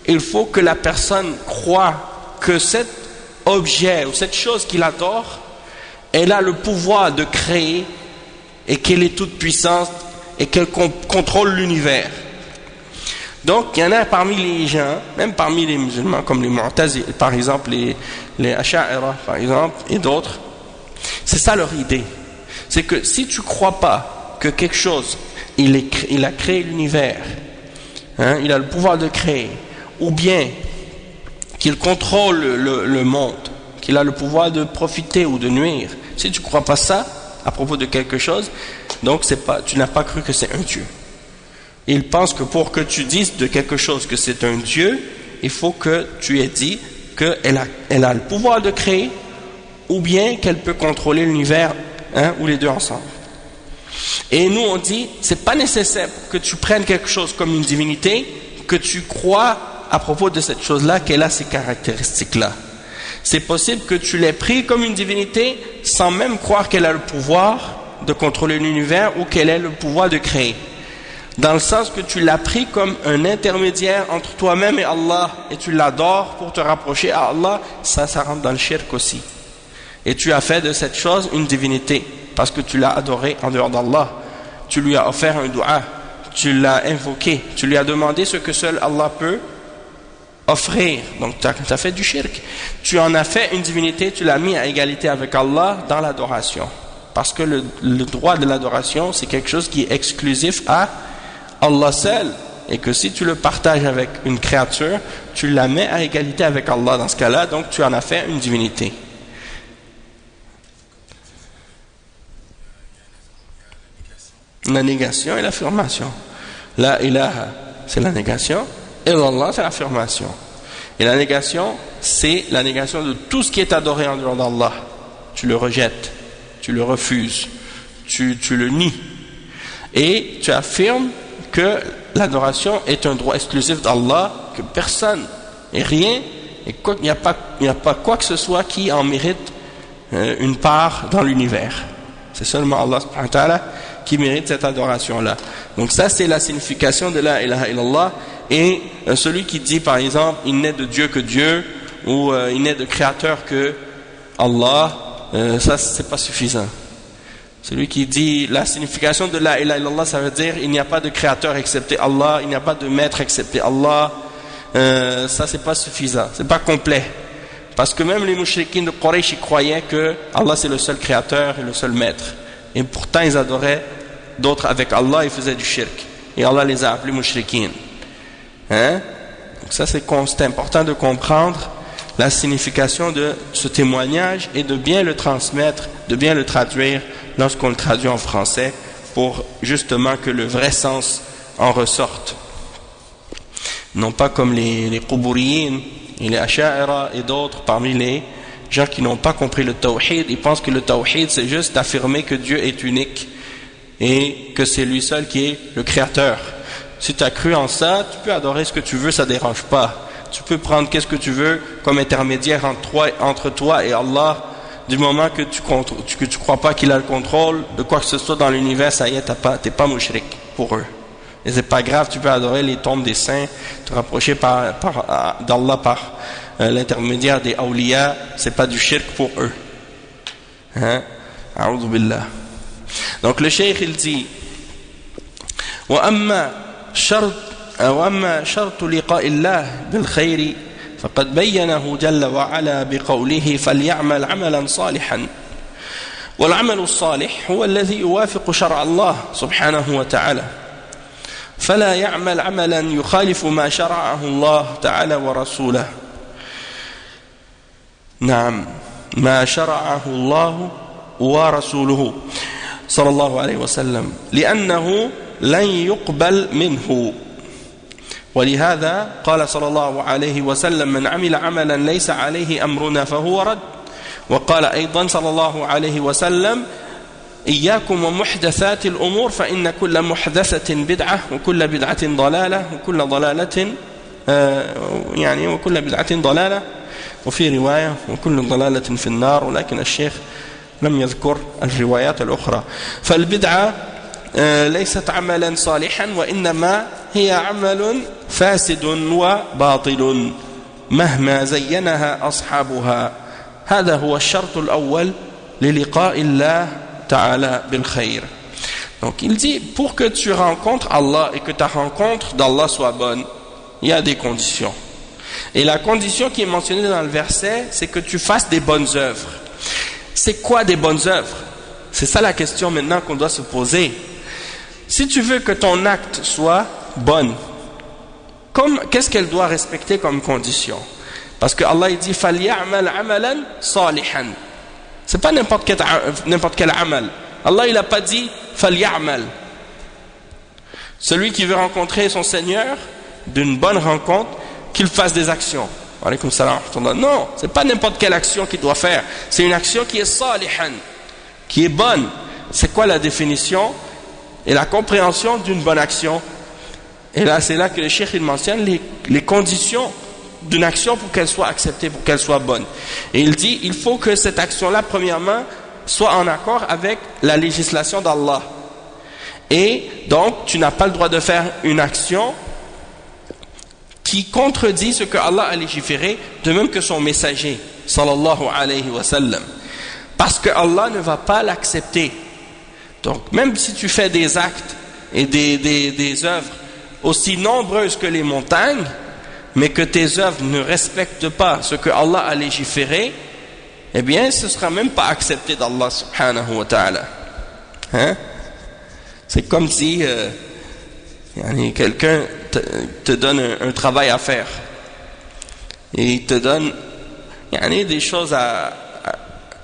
il faut que la personne croie que cet objet ou cette chose qu'il adore, elle a le pouvoir de créer et qu'elle est toute puissante et qu'elle contrôle l'univers. Donc, il y en a parmi les gens, même parmi les musulmans, comme les Mu'tazili, par exemple, les Asha'ira, par exemple, et d'autres, c'est ça leur idée. C'est que si tu ne crois pas que quelque chose, il a créé l'univers, il a le pouvoir de créer, ou bien qu'il contrôle le monde, qu'il a le pouvoir de profiter ou de nuire, si tu ne crois pas ça à propos de quelque chose, donc tu n'as pas cru que c'est un Dieu. Il pense que pour que tu dises de quelque chose que c'est un Dieu, il faut que tu aies dit qu'elle a le pouvoir de créer, ou bien qu'elle peut contrôler l'univers, ou les deux ensemble. Et nous on dit, c'est pas nécessaire que tu prennes quelque chose comme une divinité, que tu crois à propos de cette chose-là qu'elle a ces caractéristiques-là. C'est possible que tu l'aies pris comme une divinité sans même croire qu'elle a le pouvoir de contrôler l'univers ou qu'elle ait le pouvoir de créer. Dans le sens que tu l'as pris comme un intermédiaire entre toi-même et Allah et tu l'adores pour te rapprocher à Allah, ça rentre dans le shirk aussi. Et tu as fait de cette chose une divinité parce que tu l'as adoré en dehors d'Allah. Tu lui as offert un dua, tu l'as invoqué, tu lui as demandé ce que seul Allah peut offrir. Donc tu as fait du shirk. Tu en as fait une divinité, tu l'as mis à égalité avec Allah dans l'adoration. Parce que le droit de l'adoration, c'est quelque chose qui est exclusif à Allah seul. Et que si tu le partages avec une créature, tu la mets à égalité avec Allah dans ce cas-là, donc tu en as fait une divinité. La négation et l'affirmation. La ilaha, c'est la négation. Et Allah, c'est l'affirmation. Et la négation, c'est la négation de tout ce qui est adoré en dehors d'Allah. Tu le rejettes, tu le refuses, tu le nies. Et tu affirmes que l'adoration est un droit exclusif d'Allah, que personne et rien, et il n'y a pas quoi que ce soit qui en mérite une part dans l'univers. C'est seulement Allah subhanahu wa ta'ala qui mérite cette adoration-là. Donc ça, c'est la signification de la ilaha illallah. Et celui qui dit, par exemple, il n'est de Dieu que Dieu, ou il n'est de créateur que Allah, ça, c'est pas suffisant. Celui qui dit la signification de la ilaha illallah, ça veut dire il n'y a pas de créateur excepté Allah, il n'y a pas de maître excepté Allah, ça c'est pas suffisant, c'est pas complet. Parce que même les mouchriquins de Quraysh croyaient que Allah c'est le seul créateur et le seul maître. Et pourtant ils adoraient d'autres avec Allah, ils faisaient du shirk. Et Allah les a appelés mouchriquins. Donc ça c'est important de comprendre la signification de ce témoignage et de bien le transmettre, de bien le traduire lorsqu'on le traduit en français pour justement que le vrai sens en ressorte. Non pas comme les Quburiyin et les Asha'ira et d'autres parmi les gens qui n'ont pas compris le tawhid, ils pensent que le tawhid c'est juste d'affirmer que Dieu est unique et que c'est lui seul qui est le créateur. Si tu as cru en ça, tu peux adorer ce que tu veux, ça ne dérange pas. Tu peux prendre qu'est-ce que tu veux comme intermédiaire entre toi et Allah, du moment que tu crois pas qu'il a le contrôle de quoi que ce soit dans l'univers, ça y est, t'es pas mushrik pour eux. Et c'est pas grave, tu peux adorer les tombes des saints, te rapprocher d'Allah par l'intermédiaire des awliya, c'est pas du shirk pour eux. Hein? A'udhu billah. Donc le cheikh il dit وأما شرط لقاء الله بالخير فقد بينه جل وعلا بقوله فليعمل عملا صالحا والعمل الصالح هو الذي يوافق شرع الله سبحانه وتعالى فلا يعمل عملا يخالف ما شرعه الله تعالى ورسوله نعم ما شرعه الله ورسوله صلى الله عليه وسلم لأنه لن يقبل منه ولهذا قال صلى الله عليه وسلم من عمل عملا ليس عليه أمرنا فهو رد وقال أيضا صلى الله عليه وسلم إياكم ومحدثات الأمور فإن كل محدثة بدعة وكل بدعة ضلالة وكل ضلالة وكل بدعة ضلالة وفي رواية وكل ضلالة في النار ولكن الشيخ لم يذكر الروايات الأخرى فالبدعة ليست عملا صالحا وإنما هي عمل فاسد وباطل مهما زينها أصحابها هذا هو الشرط الأول للقاء الله تعالى بالخير. Donc il dit pour que tu rencontres Allah et que ta rencontre d'Allah soit bonne, il y a des conditions. Et la condition qui est mentionnée dans le verset, c'est que tu fasses des bonnes œuvres. C'est quoi des bonnes œuvres? C'est ça la question maintenant qu'on doit se poser. Si tu veux que ton acte soit bonne, qu'est-ce qu'elle doit respecter comme condition? Parce que Allah il dit فَلْيَعْمَلْ عَمَلًا صَالِحًا. C'est pas n'importe quel amal. Allah il a pas dit فَلْيَعْمَلْ. Celui qui veut rencontrer son Seigneur d'une bonne rencontre, qu'il fasse des actions. Alaykoum salam. Non, c'est pas n'importe quelle action qu'il doit faire. C'est une action qui est salihan, qui est bonne. C'est quoi la définition et la compréhension d'une bonne action? Et là, c'est là que le cheikh il mentionne les conditions d'une action pour qu'elle soit acceptée, pour qu'elle soit bonne. Et il dit, il faut que cette action-là, premièrement, soit en accord avec la législation d'Allah. Et donc, tu n'as pas le droit de faire une action qui contredit ce que Allah a légiféré, de même que son messager, sallallahu alayhi wa sallam. Parce que Allah ne va pas l'accepter. Donc, même si tu fais des actes et des œuvres aussi nombreuses que les montagnes, mais que tes œuvres ne respectent pas ce que Allah a légiféré, eh bien, ce ne sera même pas accepté d'Allah subhanahu wa ta'ala. Hein? C'est comme si quelqu'un te donne un travail à faire. Et il te donne des choses à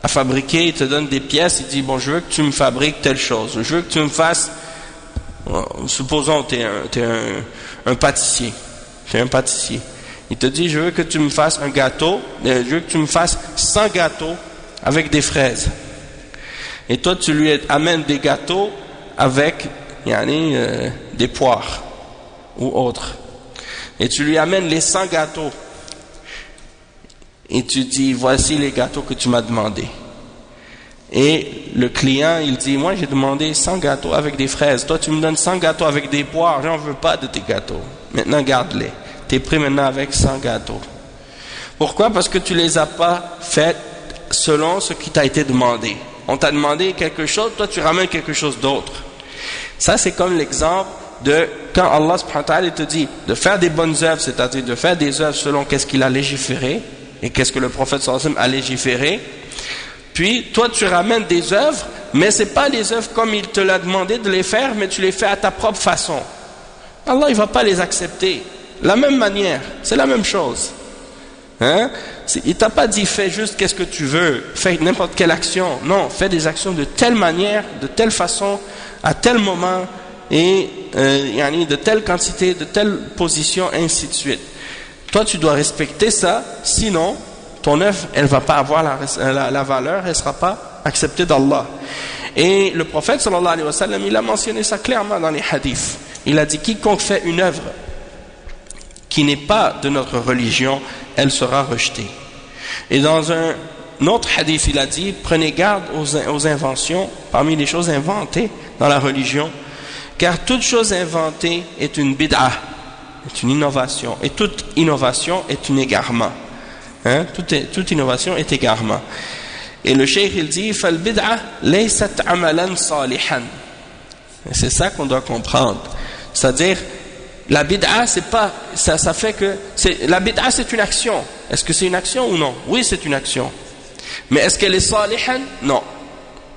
fabriquer, il te donne des pièces, il dit, bon, je veux que tu me fabriques telle chose. Je veux que tu me fasses, supposons tu es un pâtissier. Tu es un pâtissier. Il te dit, je veux que tu me fasses un gâteau, je veux que tu me fasses 100 gâteaux avec des fraises. Et toi, tu lui amènes des gâteaux avec des poires ou autres. Et tu lui amènes les 100 gâteaux. Et tu dis, voici les gâteaux que tu m'as demandé. Et le client, il dit, moi j'ai demandé 100 gâteaux avec des fraises. Toi, tu me donnes 100 gâteaux avec des poires. J'en veux pas de tes gâteaux. Maintenant, garde-les. Tu es pris maintenant avec 100 gâteaux. Pourquoi? Parce que tu les as pas faits selon ce qui t'a été demandé. On t'a demandé quelque chose, toi tu ramènes quelque chose d'autre. Ça, c'est comme l'exemple de quand Allah subhanahu wa ta'ala te dit de faire des bonnes œuvres, c'est-à-dire de faire des œuvres selon qu'est-ce qu'il a légiféré et qu'est-ce que le prophète sallallahu alayhi wa sallam a légiféré. Puis toi tu ramènes des œuvres, mais c'est pas les œuvres comme il te l'a demandé de les faire, mais tu les fais à ta propre façon. Allah il va pas les accepter. La même manière, c'est la même chose. Hein? Il t'a pas dit fais juste qu'est-ce que tu veux, fais n'importe quelle action. Non, fais des actions de telle manière, de telle façon, à tel moment, et de telle quantité, de telle position, ainsi de suite. Toi tu dois respecter ça, sinon ton œuvre elle va pas avoir la valeur, elle sera pas acceptée d'Allah. Et le prophète sallallahu alayhi wa sallam, il a mentionné ça clairement dans les hadiths. Il a dit quiconque fait une œuvre qui n'est pas de notre religion, elle sera rejetée. Et dans un autre hadith, il a dit prenez garde aux inventions, parmi les choses inventées dans la religion, car toute chose inventée est une bid'ah, est une innovation, et toute innovation est un égarement. Toute innovation est égarement. Et le cheikh il dit fal bid'ah laysat amalan salihan. C'est ça qu'on doit comprendre. C'est-à-dire la bid'a c'est pas ça fait que la bid'a c'est une action. Est-ce que c'est une action ou non? Oui, c'est une action. Mais est-ce qu'elle est salihan? Non.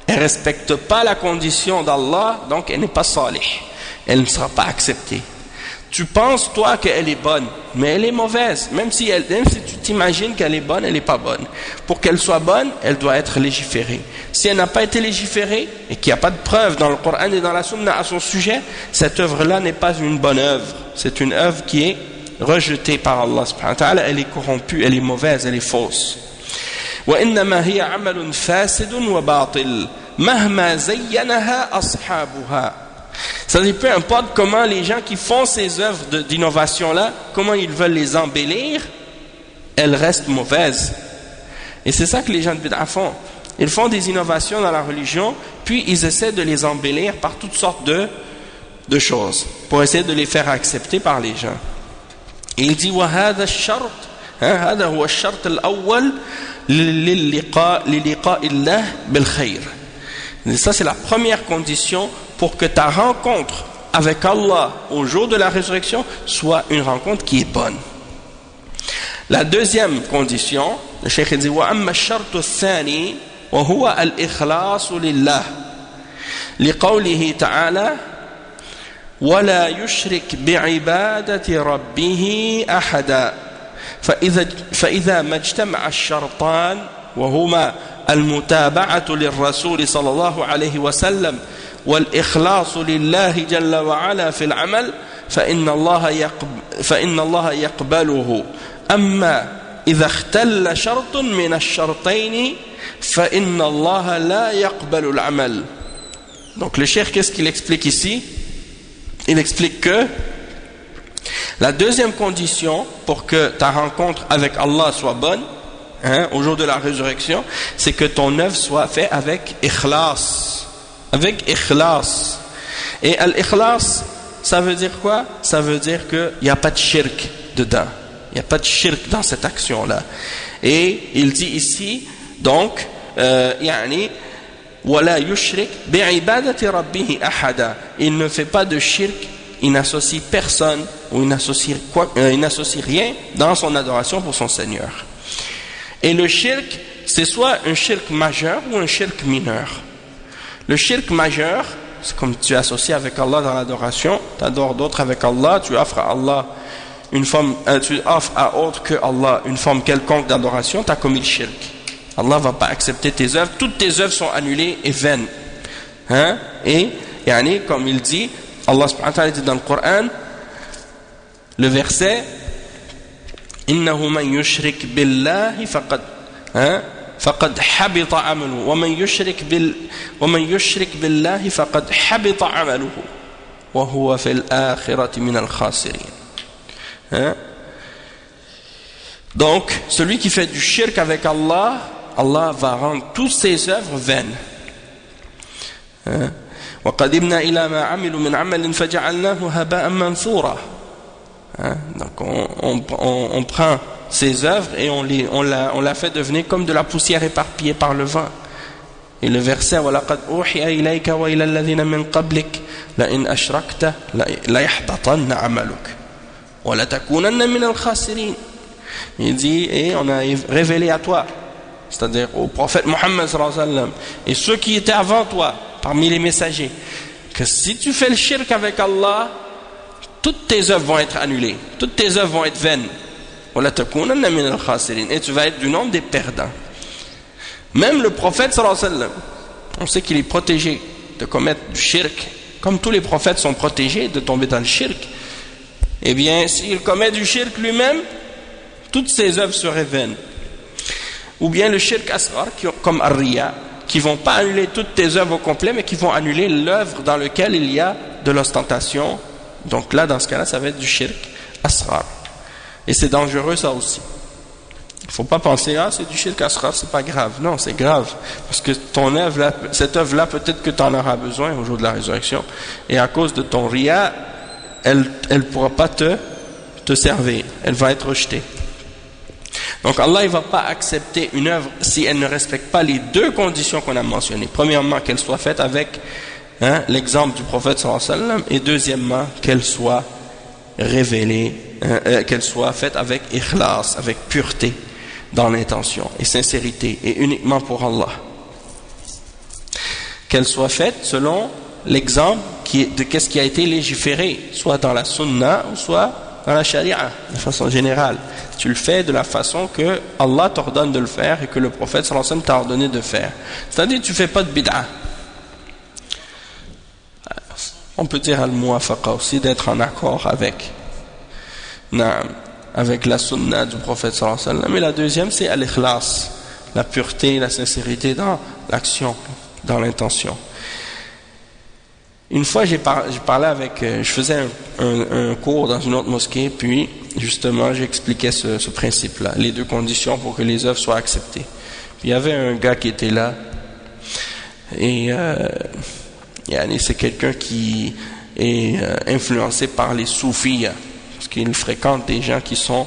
Elle respecte pas la condition d'Allah, donc elle n'est pas salih. Elle ne sera pas acceptée. Tu penses toi qu'elle est bonne, mais elle est mauvaise. Même si tu t'imagines qu'elle est bonne, elle n'est pas bonne. Pour qu'elle soit bonne, elle doit être légiférée. Si elle n'a pas été légiférée et qu'il n'y a pas de preuve dans le Coran et dans la Sunna à son sujet, cette œuvre-là n'est pas une bonne œuvre. C'est une œuvre qui est rejetée par Allah subhanahu wa ta'ala. Elle est corrompue, elle est mauvaise, elle est fausse. وإنما هي عمل فاسد وباطل مهما زينها أصحابها. C'est-à-dire, peu importe comment les gens qui font ces œuvres d'innovation-là, comment ils veulent les embellir, elles restent mauvaises. Et c'est ça que les gens de bid'a font. Ils font des innovations dans la religion, puis ils essaient de les embellir par toutes sortes de choses, pour essayer de les faire accepter par les gens. Et il dit, وَهَذَا الشَّرْطِ هذا هو الشرط الأول للقاء الله بالخير. Et ça, c'est la première condition pour que ta rencontre avec Allah au jour de la résurrection soit une rencontre qui est bonne. La deuxième condition, le cheikh dit وَأَمَّا الشَّرْطُ الثَّانِي وَهُوَ الْإِخْلَاصُ لِلَّهِ لِقَوْلِهِ تَعَالَى وَلَا يُشْرِكْ بِعِبَادَةِ رَبِّهِ أَحَدًا فإذا ما اجتمع الشرطان وهما المتابعة للرسول صلى الله عليه وسلم والإخلاص لله جل وعلا في العمل فإن الله يقبله أما إذا اختل شرط من الشرطين فإن الله لا يقبل العمل. Donc le cheikh, qu'est-ce qu'il explique ici? Il explique que la deuxième condition pour que ta rencontre avec Allah soit bonne, au jour de la résurrection, c'est que ton œuvre soit faite avec ikhlas. Avec ikhlas. Et al-ikhlas, ça veut dire quoi? Ça veut dire qu'il n'y a pas de shirk dedans. Il n'y a pas de shirk dans cette action-là. Et il dit ici, donc, وَلَا يُشْرِكْ بِعِبَادَةِ رَبِّهِ أَحَدًا. Il ne fait pas de shirk, il n'associe personne ou il n'associe rien dans son adoration pour son Seigneur. Et le shirk, c'est soit un shirk majeur ou un shirk mineur. Le shirk majeur, c'est comme tu associes avec Allah dans l'adoration, tu adores d'autres avec Allah, tu offres à Allah une forme, tu offres à autre que Allah une forme quelconque d'adoration, tu as commis le shirk. Allah ne va pas accepter tes œuvres, toutes tes œuvres sont annulées et vaines. Et comme il dit, Allah subhanahu wa ta'ala dit dans le Coran, le verset إنه من يشرك بالله فقد حبط عمله ومن يشرك بالله فقد حبط عمله وهو في الآخرة من الخاسرين. Donc celui qui fait du shirk avec Allah, Allah va rendre toutes ses œuvres vaines. وقدمنا إلى ما عملوا من عمل فجعلناه هباء منثورا. Donc on prend ces œuvres et on la fait devenir comme de la poussière éparpillée par le vent. Et le verset وَلَقَدْ أُوحِيَ إِلَيْكَ وَإِلَى الَّذِينَ مِنْ قَبْلِكَ لَإِنْ أَشْرَكْتَ لَيَحْبَطَنَّ عَمَلُكَ وَلَتَكُونَنَّ مِنَ الْخَاسِرِينَ. Il dit, et on a révélé à toi, c'est-à-dire au prophète Mohammed sallallahu alayhi wa sallam et ceux qui étaient avant toi parmi les messagers, que si tu fais le shirk avec Allah, toutes tes œuvres vont être annulées, toutes tes œuvres vont être vaines. Et tu vas être du nombre des perdants. Même le prophète sallallahu alayhi wa sallam, on sait qu'il est protégé de commettre du shirk, comme tous les prophètes sont protégés de tomber dans le shirk. Eh bien, s'il commet du shirk lui-même, toutes ses œuvres seraient vaines. Ou bien le shirk asghar, comme ar-riya, qui vont pas annuler toutes tes œuvres au complet, mais qui vont annuler l'œuvre dans laquelle il y a de l'ostentation. Donc là, dans ce cas-là, ça va être du shirk asghar. Et c'est dangereux ça aussi. Il ne faut pas penser, ah c'est du shirk asghar, c'est pas grave. Non, c'est grave. Parce que ton œuvre là, cette œuvre-là, peut-être que tu en auras besoin au jour de la résurrection. Et à cause de ton riya, elle ne pourra pas te servir. Elle va être rejetée. Donc Allah ne va pas accepter une œuvre si elle ne respecte pas les deux conditions qu'on a mentionnées. Premièrement, qu'elle soit faite avec l'exemple du prophète sallallahu alayhi wa sallam, et deuxièmement, qu'elle soit révélée, qu'elle soit faite avec ikhlas, avec pureté dans l'intention et sincérité, et uniquement pour Allah. Qu'elle soit faite selon l'exemple de qu'est-ce qui a été légiféré, soit dans la sunna ou soit dans la charia, de façon générale. Tu le fais de la façon que Allah t'ordonne de le faire et que le prophète sallallahu alayhi wa sallam t'a ordonné de faire. C'est-à-dire tu ne fais pas de bid'a. On peut dire al-muwafaqa aussi, d'être en accord avec la sunna du prophète sallallahu alayhi wa sallam. Et la deuxième, c'est al-ikhlas, la pureté, la sincérité dans l'action, dans l'intention. Une fois, j'ai parlé avec, je faisais un cours dans une autre mosquée, puis justement, j'expliquais ce principe-là, les deux conditions pour que les œuvres soient acceptées. Puis il y avait un gars qui était là, et c'est quelqu'un qui est influencé par les soufis, parce qu'il fréquente des gens qui sont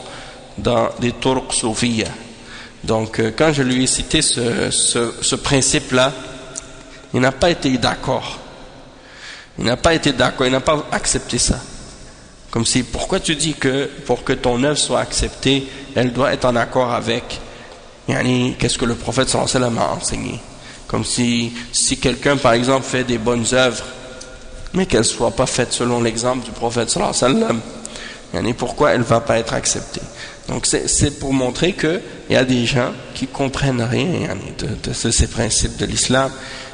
dans des turcs soufis. Donc, quand je lui ai cité ce principe-là, il n'a pas été d'accord. Il n'a pas été d'accord, il n'a pas accepté ça. Comme si, pourquoi tu dis que pour que ton œuvre soit acceptée, elle doit être en accord avec qu'est-ce que le prophète sallallahu alayhi wa sallam a enseigné. Comme si quelqu'un, par exemple, fait des bonnes œuvres, mais qu'elles ne soient pas faites selon l'exemple du prophète sallallahu alayhi wa sallam, pourquoi elle ne va pas être acceptée. Donc c'est pour montrer qu'il y a des gens qui ne comprennent rien de ces principes de l'islam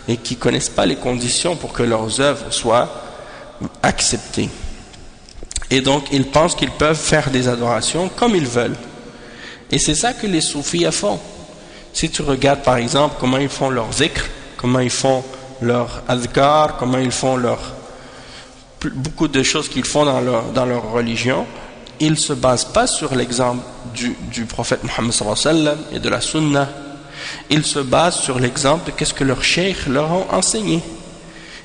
et qui ne connaissent pas les conditions pour que leurs œuvres soient acceptées. Et donc ils pensent qu'ils peuvent faire des adorations comme ils veulent. Et c'est ça que les soufis font. Si tu regardes par exemple comment ils font leur zikr, comment ils font leur adhkar, comment ils font beaucoup de choses qu'ils font dans leur religion, ils ne se basent pas sur l'exemple du prophète Mohammed sallallahu alayhi wa sallam et de la sunna. Ils se basent sur l'exemple de qu'est-ce que leurs cheikh leur ont enseigné.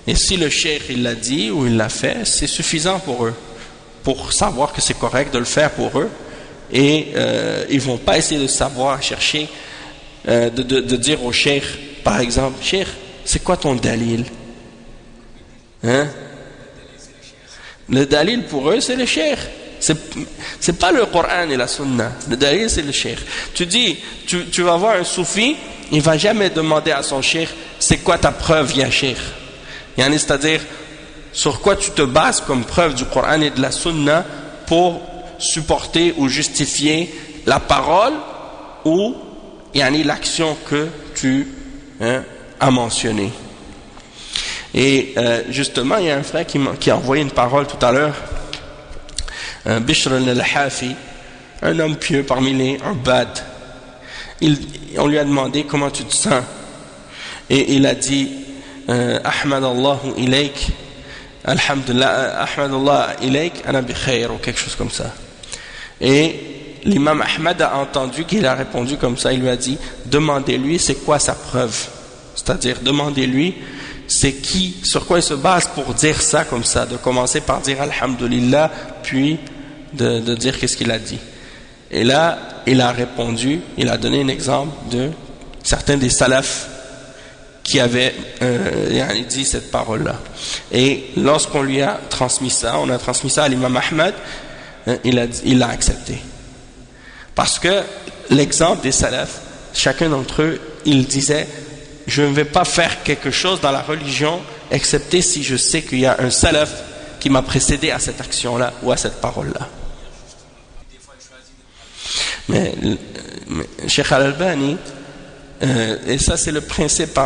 Et si le cheikh il l'a dit ou il l'a fait, c'est suffisant pour eux, pour savoir que c'est correct de le faire pour eux. Et ils ne vont pas essayer de savoir, chercher, de dire au cheikh, par exemple, cheikh, c'est quoi ton dalil? Le dalil pour eux, c'est le cheikh. C'est pas le Coran et la Sunna. Le dalil, c'est le cheikh. Tu vas voir un soufi, il va jamais demander à son cheikh, c'est quoi ta preuve, ya cheikh? C'est-à-dire, sur quoi tu te bases comme preuve du Coran et de la Sunna pour supporter ou justifier la parole ou l'action que tu as mentionnée. Et justement, il y a un frère qui a envoyé une parole tout à l'heure, Bishr al-Hafi, un homme pieux parmi les Ubad. On lui a demandé comment tu te sens, et il a dit Ahmad Allahu ilayk, Alhamdulillah, Ahmad Allah ilayk, ana bi khair, ou quelque chose comme ça. Et l'imam Ahmad a entendu qu'il a répondu comme ça. Il lui a dit, demandez-lui c'est quoi sa preuve, c'est-à-dire demandez-lui c'est sur quoi il se base pour dire ça comme ça, de commencer par dire Alhamdulillah, puis de dire qu'est-ce qu'il a dit. Et là, il a répondu, il a donné un exemple de certains des salafs qui avaient dit cette parole-là. Et lorsqu'on lui a transmis ça, on a transmis ça à l'imam Ahmad, il l'a accepté. Parce que l'exemple des salafs, chacun d'entre eux, il disait, je ne vais pas faire quelque chose dans la religion, excepté si je sais qu'il y a un salaf qui m'a précédé à cette action-là ou à cette parole-là. Mais Cheikh Al-Albani, et ça c'est le principe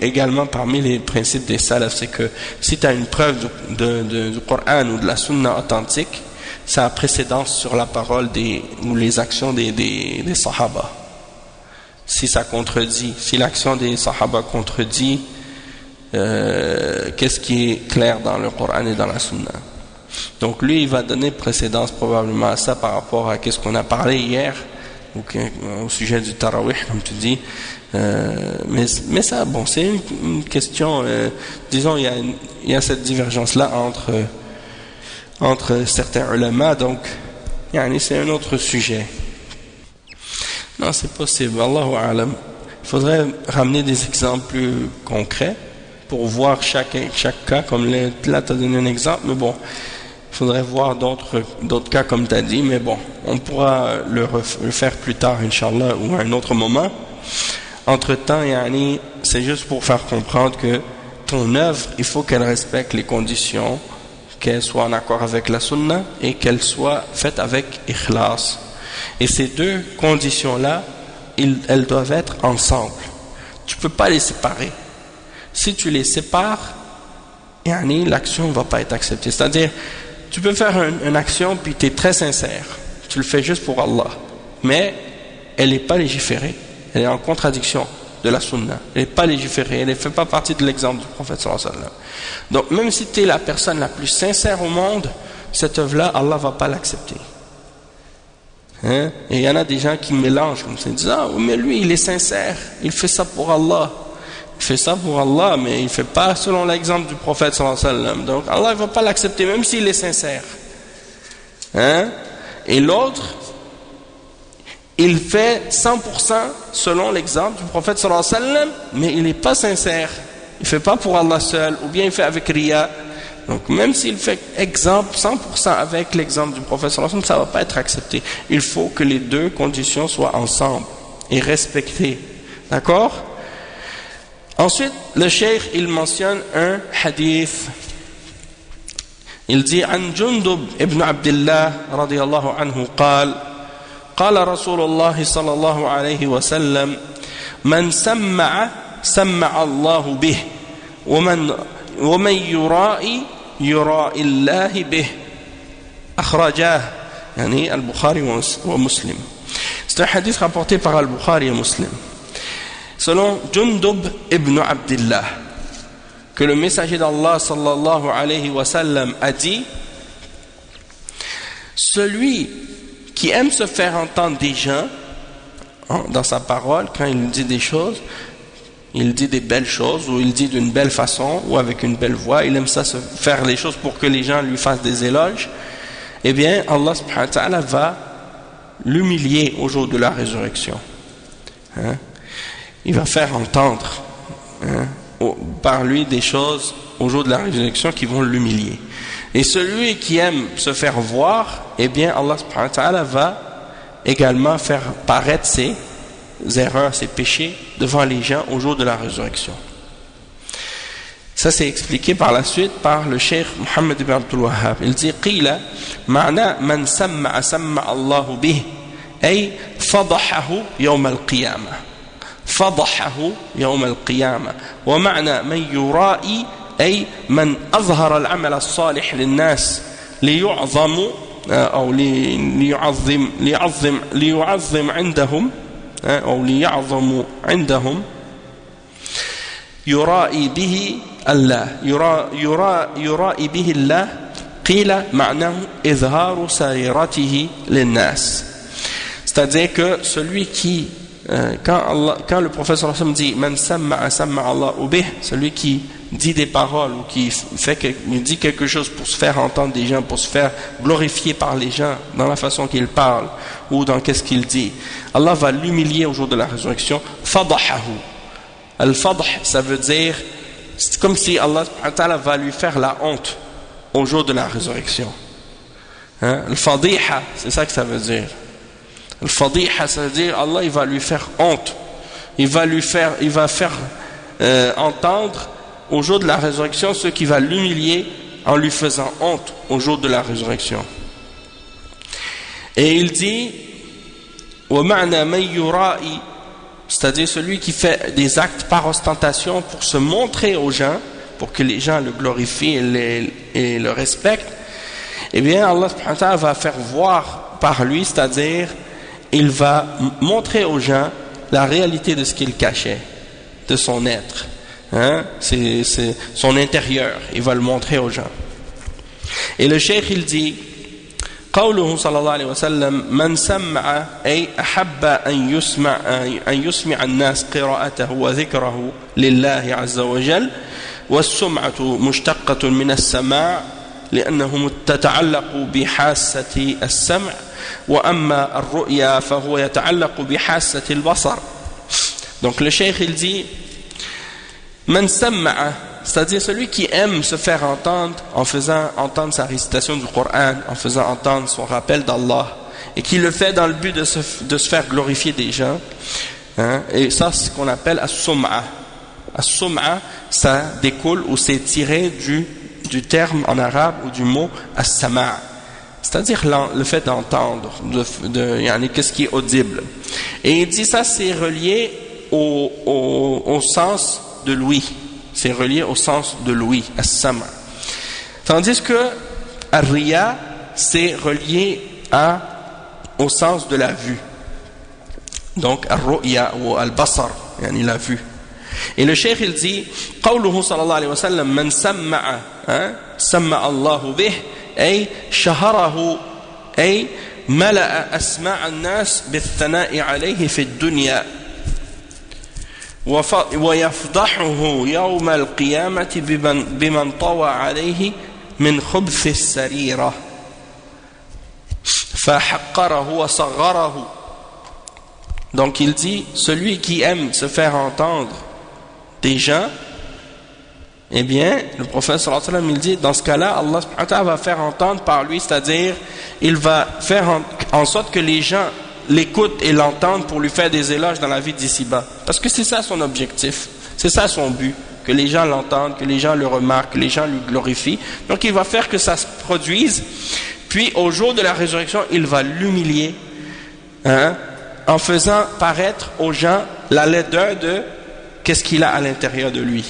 également parmi les principes des salafs, c'est que si tu as une preuve du Coran ou de la Sunna authentique, ça a précédence sur la parole ou les actions des Sahaba. si ça contredit, si l'action des Sahaba contredit qu'est-ce qui est clair dans le Coran et dans la Sunna. Donc lui, il va donner précédence probablement à ça par rapport à ce qu'on a parlé hier au sujet du Tarawih, comme tu dis. Mais ça, bon, c'est une question, disons, il y a cette divergence-là entre certains ulama, donc c'est un autre sujet. Non, c'est possible, Allahu a'lam. Il faudrait ramener des exemples plus concrets pour voir chaque cas, comme là tu as donné un exemple, mais bon, il faudrait voir d'autres cas comme tu as dit, mais bon, on pourra le faire plus tard, Inch'Allah, ou à un autre moment. Entre-temps, c'est juste pour faire comprendre que ton œuvre, il faut qu'elle respecte les conditions, qu'elle soit en accord avec la Sunna et qu'elle soit faite avec ikhlas. Et ces deux conditions-là, elles doivent être ensemble. Tu ne peux pas les séparer. Si tu les sépares, l'action ne va pas être acceptée. C'est-à-dire, tu peux faire une action puis tu es très sincère. Tu le fais juste pour Allah. Mais elle n'est pas légiférée. Elle est en contradiction de la Sunna. Elle n'est pas légiférée. Elle ne fait pas partie de l'exemple du prophète sallallahu alayhi wa sallam. Donc, même si tu es la personne la plus sincère au monde, cette œuvre-là, Allah ne va pas l'accepter. Et il y en a des gens qui mélangent comme ça. Ils disent, ah, mais lui, il est sincère. Il fait ça pour Allah. Il fait ça pour Allah, mais il ne fait pas selon l'exemple du prophète sallallahu alayhi wa sallam. Donc Allah ne va pas l'accepter, même s'il est sincère. Et l'autre, il fait 100% selon l'exemple du prophète sallallahu alayhi wa sallam, mais il n'est pas sincère. Il ne fait pas pour Allah seul, ou bien il fait avec riya. Donc même s'il fait exemple 100% avec l'exemple du prophète sallallahu alayhi wa sallam, ça ne va pas être accepté. Il faut que les deux conditions soient ensemble et respectées. D'accord? Ensuite, le cheikh, il mentionne un hadith. Il dit, عن جندب ابن عبد الله رضي الله عنه قال قال رسول الله صلى الله عليه وسلم من سمع سمع الله به ومن يرائي يرائي الله به أخرجاه البخاري ومسلم. C'est un hadith rapporté par Al-Bukhari et Muslim. Selon Jundub ibn Abdillah, que le messager d'Allah sallallahu alayhi wa sallam a dit, celui qui aime se faire entendre des gens dans sa parole, quand il dit des choses, il dit des belles choses, ou il dit d'une belle façon, ou avec une belle voix, il aime ça faire les choses pour que les gens lui fassent des éloges, eh bien Allah subhanahu wa ta'ala va l'humilier au jour de la résurrection. Il va faire entendre par lui des choses au jour de la résurrection qui vont l'humilier. Et celui qui aime se faire voir, eh bien Allah subhanahu wa ta'ala va également faire paraître ses erreurs, ses péchés devant les gens au jour de la résurrection. Ça c'est expliqué par la suite par le cheikh Muhammad ibn Abdul Wahhab. Il dit قيل معنى من سمع سمع الله به أي فضحه يوم القيامة فضحه يوم القيامة ومعنى من يرائي أي من أظهر العمل الصالح للناس ليعظم أو ليعظم عندهم أو ليعظم عندهم يرائي به الله يرائي به الله قيل معناه إظهار سريرته للناس. C'est-à-dire que celui qui quand le prophète sallallahu alayhi wa sallam dit man sam'a sam'a Allahu bih, celui qui dit des paroles ou qui dit quelque chose pour se faire entendre des gens, pour se faire glorifier par les gens dans la façon qu'il parle ou dans qu'est-ce qu'il dit, Allah va l'humilier au jour de la résurrection. Fadahahu, al-fadah, ça veut dire c'est comme si Allah va lui faire la honte au jour de la résurrection. Al-fadiha, c'est ça que ça veut dire. Al-fadiha, ça veut dire Allah il va lui faire honte, il va faire entendre au jour de la résurrection ce qui va l'humilier en lui faisant honte au jour de la résurrection. Et il dit وَمَعْنَا مَنْ يُرَائِ, c'est-à-dire celui qui fait des actes par ostentation pour se montrer aux gens, pour que les gens le glorifient et le respectent, eh bien Allah subhanahu wa ta'ala va faire voir par lui, c'est-à-dire il va montrer aux gens la réalité de ce qu'il cachait, de son être. C'est son intérieur. Il va le montrer aux gens. Et le cheikh il dit قوله صلى الله عليه وسلم من سمع أي أحب أن يسمع الناس قراءته وذكره لله عز وجل والسمعة مشتقة من السماع لأنه تتعلق بحاسة السمع وأما الرؤيا فهو يتعلق بحاسة البصر. Donc le cheikh il dit من سمع, c'est-à-dire celui qui aime se faire entendre en faisant entendre sa récitation du Coran, en faisant entendre son rappel d'Allah, et qui le fait dans le but de se faire glorifier des gens, et ça c'est ce qu'on appelle as-sum'a. As-sum'a, ça découle ou c'est tiré du terme en arabe ou du mot as-sama', c'est-à-dire le fait d'entendre, qu'est-ce qui est audible. Et il dit ça c'est relié au sens de l'ouïe. C'est relié au sens de l'ouïe, as-sama'. Tandis que ar-riya, c'est relié au sens de la vue. Donc ar-ru'ya ou al-basar, la vue. Et le cheikh il dit قوله صلى الله عليه وسلم من سمع سمع الله به أي شهره أي ملأ أسماع الناس بالثناء عليه في الدنيا ويفضحه يوم القيامة بمن طوى عليه من خبث السريرة فحقره وصغره. Donc il dit celui qui aime se faire entendre des gens, eh bien le prophète sallallahu alayhi wa sallam il dit dans ce cas-là Allah subhanahu wa ta'ala va faire entendre par lui, c'est-à-dire il va faire en sorte que les gens l'écoutent et l'entendent pour lui faire des éloges dans la vie d'ici-bas, parce que c'est ça son objectif, c'est ça son but, que les gens l'entendent, que les gens le remarquent, que les gens lui glorifient. Donc il va faire que ça se produise, puis au jour de la résurrection il va l'humilier en faisant paraître aux gens la laideur de qu'est-ce qu'il a à l'intérieur de lui.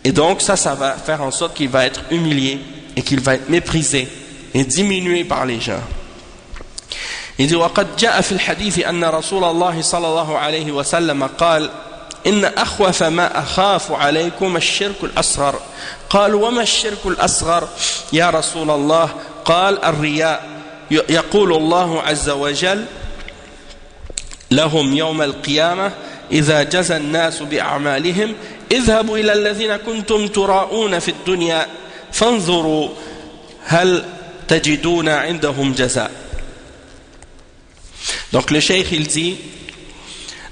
Et donc ça va faire en sorte qu'il va être humilié et qu'il va être méprisé et diminué par les gens. Il dit وقد جاء في الحديث أن رسول الله صلى الله عليه وسلم قال إن أخوف ما أخاف عليكم الشرك الأصغر قال وما الشرك الأصغر يا رسول الله قال الرياء يقول الله عز وجل لهم يوم القيامة إذا جزى الناس بأعمالهم اذهبوا إلى الذين كنتم تراءون في الدنيا فانظروا هل تجدون عندهم جزاء. Donc le cheikh il dit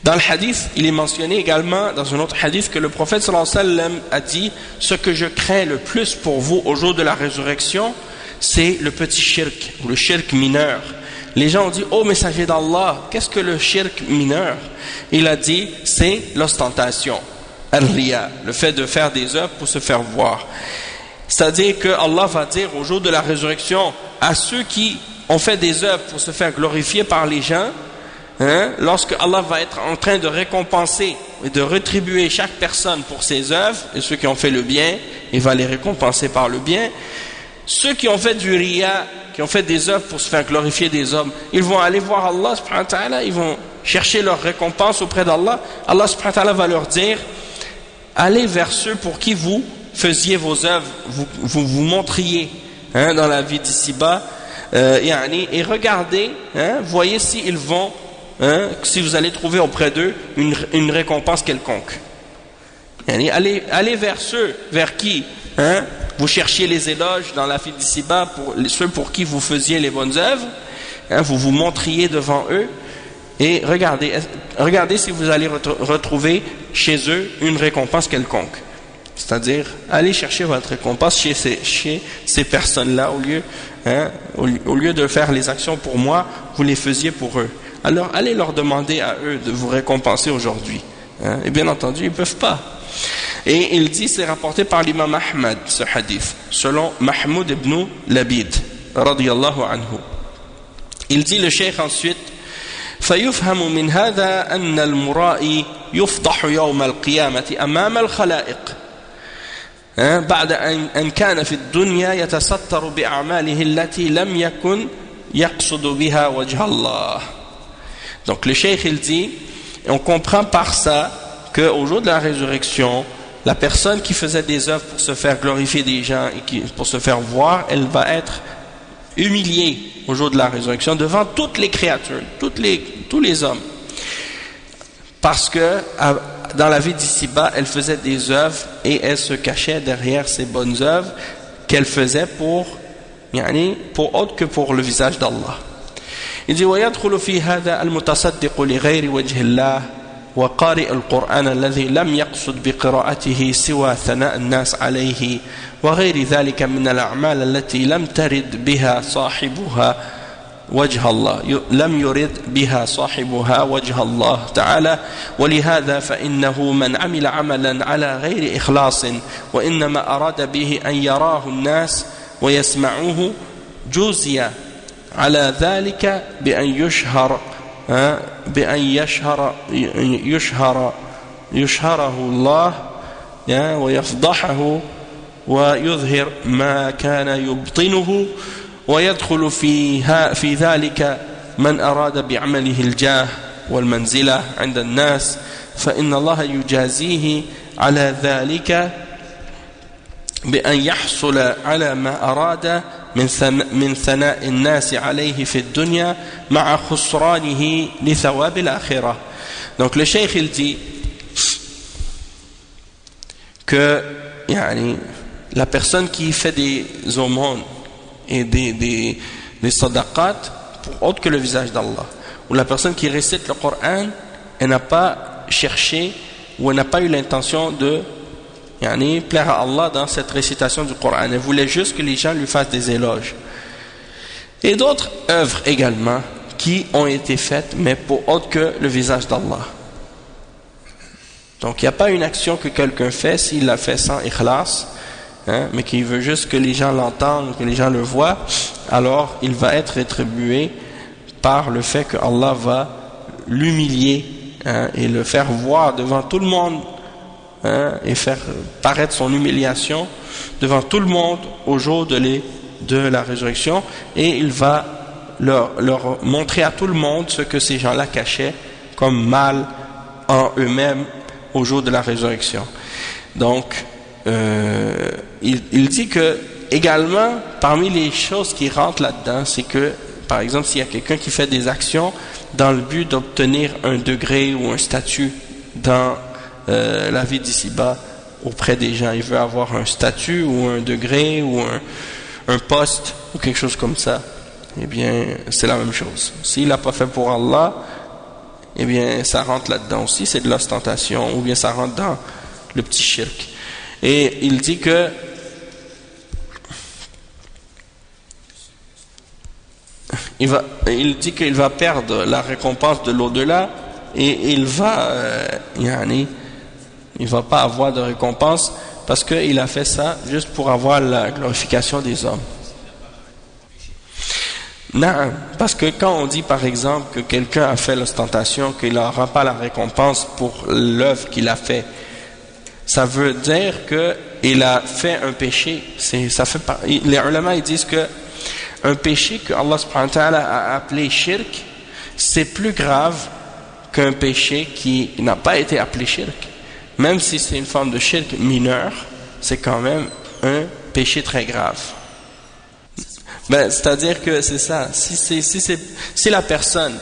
dans le hadith il est mentionné également dans un autre hadith que le prophète sallallahu alayhi wa sallam a dit ce que je crains le plus pour vous au jour de la résurrection c'est le petit shirk ou le shirk mineur. Les gens ont dit oh messager d'Allah, qu'est-ce que le shirk mineur? Il a dit c'est l'ostentation, al-riya, le fait de faire des œuvres pour se faire voir. C'est-à-dire que Allah va dire au jour de la résurrection à ceux qui ont fait des œuvres pour se faire glorifier par les gens, lorsque Allah va être en train de récompenser et de rétribuer chaque personne pour ses œuvres, et ceux qui ont fait le bien, il va les récompenser par le bien. Ceux qui ont fait du riya, qui ont fait des œuvres pour se faire glorifier des hommes, ils vont aller voir Allah subhanahu wa ta'ala, ils vont chercher leur récompense auprès d'Allah. Allah subhanahu wa ta'ala va leur dire allez vers ceux pour qui vous faisiez vos œuvres, vous montriez dans la vie d'ici-bas, et regardez, voyez s'ils vont, si vous allez trouver auprès d'eux une récompense quelconque. Allez vers ceux vers qui vous cherchiez les éloges dans la vie d'ici-bas, ceux pour qui vous faisiez les bonnes œuvres, vous vous montriez devant eux, et regardez si vous allez retrouver chez eux une récompense quelconque. C'est-à-dire, allez chercher votre récompense chez ces personnes-là, au lieu de faire les actions pour moi, vous les faisiez pour eux. Alors, allez leur demander à eux de vous récompenser aujourd'hui. Et bien entendu, ils ne peuvent pas. Et il dit, c'est rapporté par l'imam Ahmad, ce hadith, selon Mahmoud ibn Labid, radiyallahu anhu. Il dit, le cheikh ensuite, فيفهم من هذا أن المرائي يفضح يوم القيامة أمام الخلائق بعد أن كان في الدنيا يتستر بأعماله التي لم يكن يقصد بها وجه الله. Donc le cheikh il dit Et on comprend par ça qu'au jour de la résurrection, la personne qui faisait des œuvres pour se faire glorifier des gens et pour se faire voir, elle va être humiliée au jour de la résurrection devant toutes les créatures, tous les hommes. Parce que dans la vie d'ici-bas, elle faisait des œuvres et elle se cachait derrière ces bonnes œuvres qu'elle faisait pour autre que pour le visage d'Allah. Il dit ويدخل في هذا المتصدق لغير وجه الله وقارئ القرآن الذي لم يقصد بقراءته سوى ثناء الناس عليه وغير ذلك من الأعمال التي لم ترد بها صاحبها وجه الله لم يرد بها صاحبها وجه الله تعالى ولهذا فإنه من عمل عملا على غير إخلاص وإنما أراد به أن يراه الناس ويسمعوه جوزي على ذلك بأن يشهره الله ويفضحه ويظهر ما كان يبطنه ويدخل في ذلك من أراد بعمله الجاه والمنزلة عند الناس فإن الله يجازيه على ذلك بأن يحصل على ما أراد من ثناء الناس عليه في الدنيا مع خسرانه لثواب الآخرة. Donc le cheikh il dit que la personne qui fait des aumônes et des sadaqat pour autre que le visage d'Allah, ou la personne qui récite le Coran, elle n'a pas cherché ou elle n'a pas eu l'intention de plaire à Allah dans cette récitation du Coran. Elle voulait juste que les gens lui fassent des éloges. Et d'autres œuvres également qui ont été faites, mais pour autre que le visage d'Allah. Donc il n'y a pas une action que quelqu'un fait, s'il l'a fait sans ikhlas, mais qu'il veut juste que les gens l'entendent, que les gens le voient, alors il va être rétribué par le fait que Allah va l'humilier et le faire voir devant tout le monde, et faire paraître son humiliation devant tout le monde au jour de la résurrection, et il va leur montrer à tout le monde ce que ces gens-là cachaient comme mal en eux-mêmes au jour de la résurrection. Donc il dit que également parmi les choses qui rentrent là-dedans, c'est que par exemple s'il y a quelqu'un qui fait des actions dans le but d'obtenir un degré ou un statut dans la vie d'ici-bas auprès des gens, il veut avoir un statut ou un degré ou un poste ou quelque chose comme ça, eh bien c'est la même chose. S'il n'a pas fait pour Allah, eh bien ça rentre là-dedans aussi, c'est de l'ostentation, ou bien ça rentre dans le petit shirk. Et il dit que il dit qu'il va perdre la récompense de l'au-delà, et il va il va pas avoir de récompense parce qu'il a fait ça juste pour avoir la glorification des hommes. Non, parce que quand on dit par exemple que quelqu'un a fait l'ostentation, qu'il n'aura pas la récompense pour l'œuvre qu'il a fait, ça veut dire qu'il a fait un péché. Les ulama ils disent que un péché que Allah subhanahu wa ta'ala a appelé shirk, c'est plus grave qu'un péché qui n'a pas été appelé shirk. Même si c'est une forme de shirk mineur, c'est quand même un péché très grave. C'est-à-dire que c'est ça. Si la personne,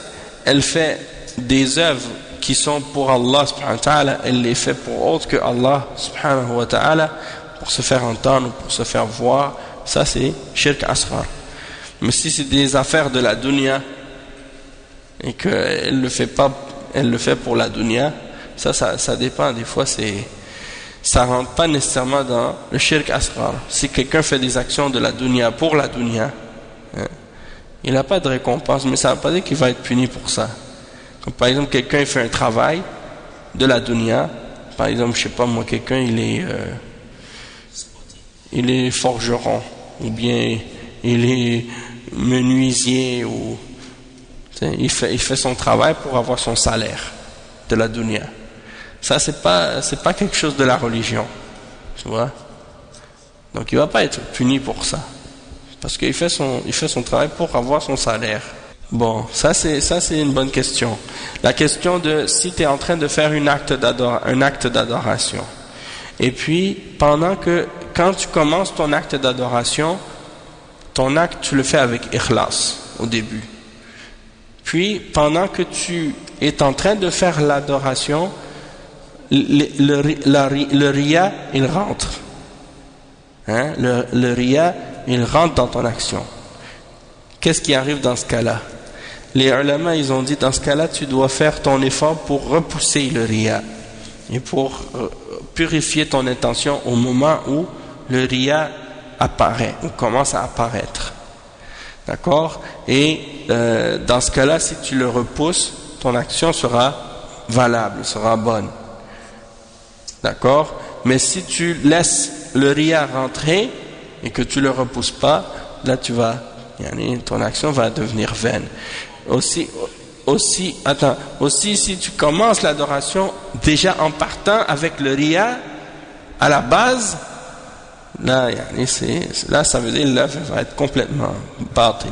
elle fait des œuvres qui sont pour Allah subhanahu wa ta'ala, elle les fait pour autre que Allah subhanahu wa ta'ala, pour se faire entendre, pour se faire voir, ça c'est shirk asghar. Mais si c'est des affaires de la dunya et qu'elle le fait pas, elle le fait pour la dunya, ça dépend. Des fois ça rentre pas nécessairement dans le shirk asghar. Si quelqu'un fait des actions de la dunya pour la dunya, il n'a pas de récompense, mais ça ne veut pas dire qu'il va être puni pour ça. Comme par exemple quelqu'un fait un travail de la dunya, par exemple je sais pas moi, quelqu'un il est forgeron, ou bien il est menuisier, ou il fait son travail pour avoir son salaire de la dunya. Ça c'est pas quelque chose de la religion, tu vois. Donc il va pas être puni pour ça, parce qu'il fait son travail pour avoir son salaire. Bon, ça c'est une bonne question. La question de si tu es en train de faire un acte d'adoration. Et puis, quand tu commences ton acte d'adoration, ton acte, tu le fais avec ikhlas au début. Puis, pendant que tu es en train de faire l'adoration, le riya, il rentre. Hein? Le riya, il rentre dans ton action. Qu'est-ce qui arrive dans ce cas-là? Les ulama, ils ont dit, dans ce cas-là, tu dois faire ton effort pour repousser le riya et pour purifier ton intention au moment où le riya apparaît, ou commence à apparaître. D'accord? Et dans ce cas-là, si tu le repousses, ton action sera valable, sera bonne. D'accord? Mais si tu laisses le riya rentrer et que tu le repousses pas, là ton action va devenir vaine. Aussi, si tu commences l'adoration déjà en partant avec le riya à la base, là ça veut dire que l'œuvre va être complètement batil.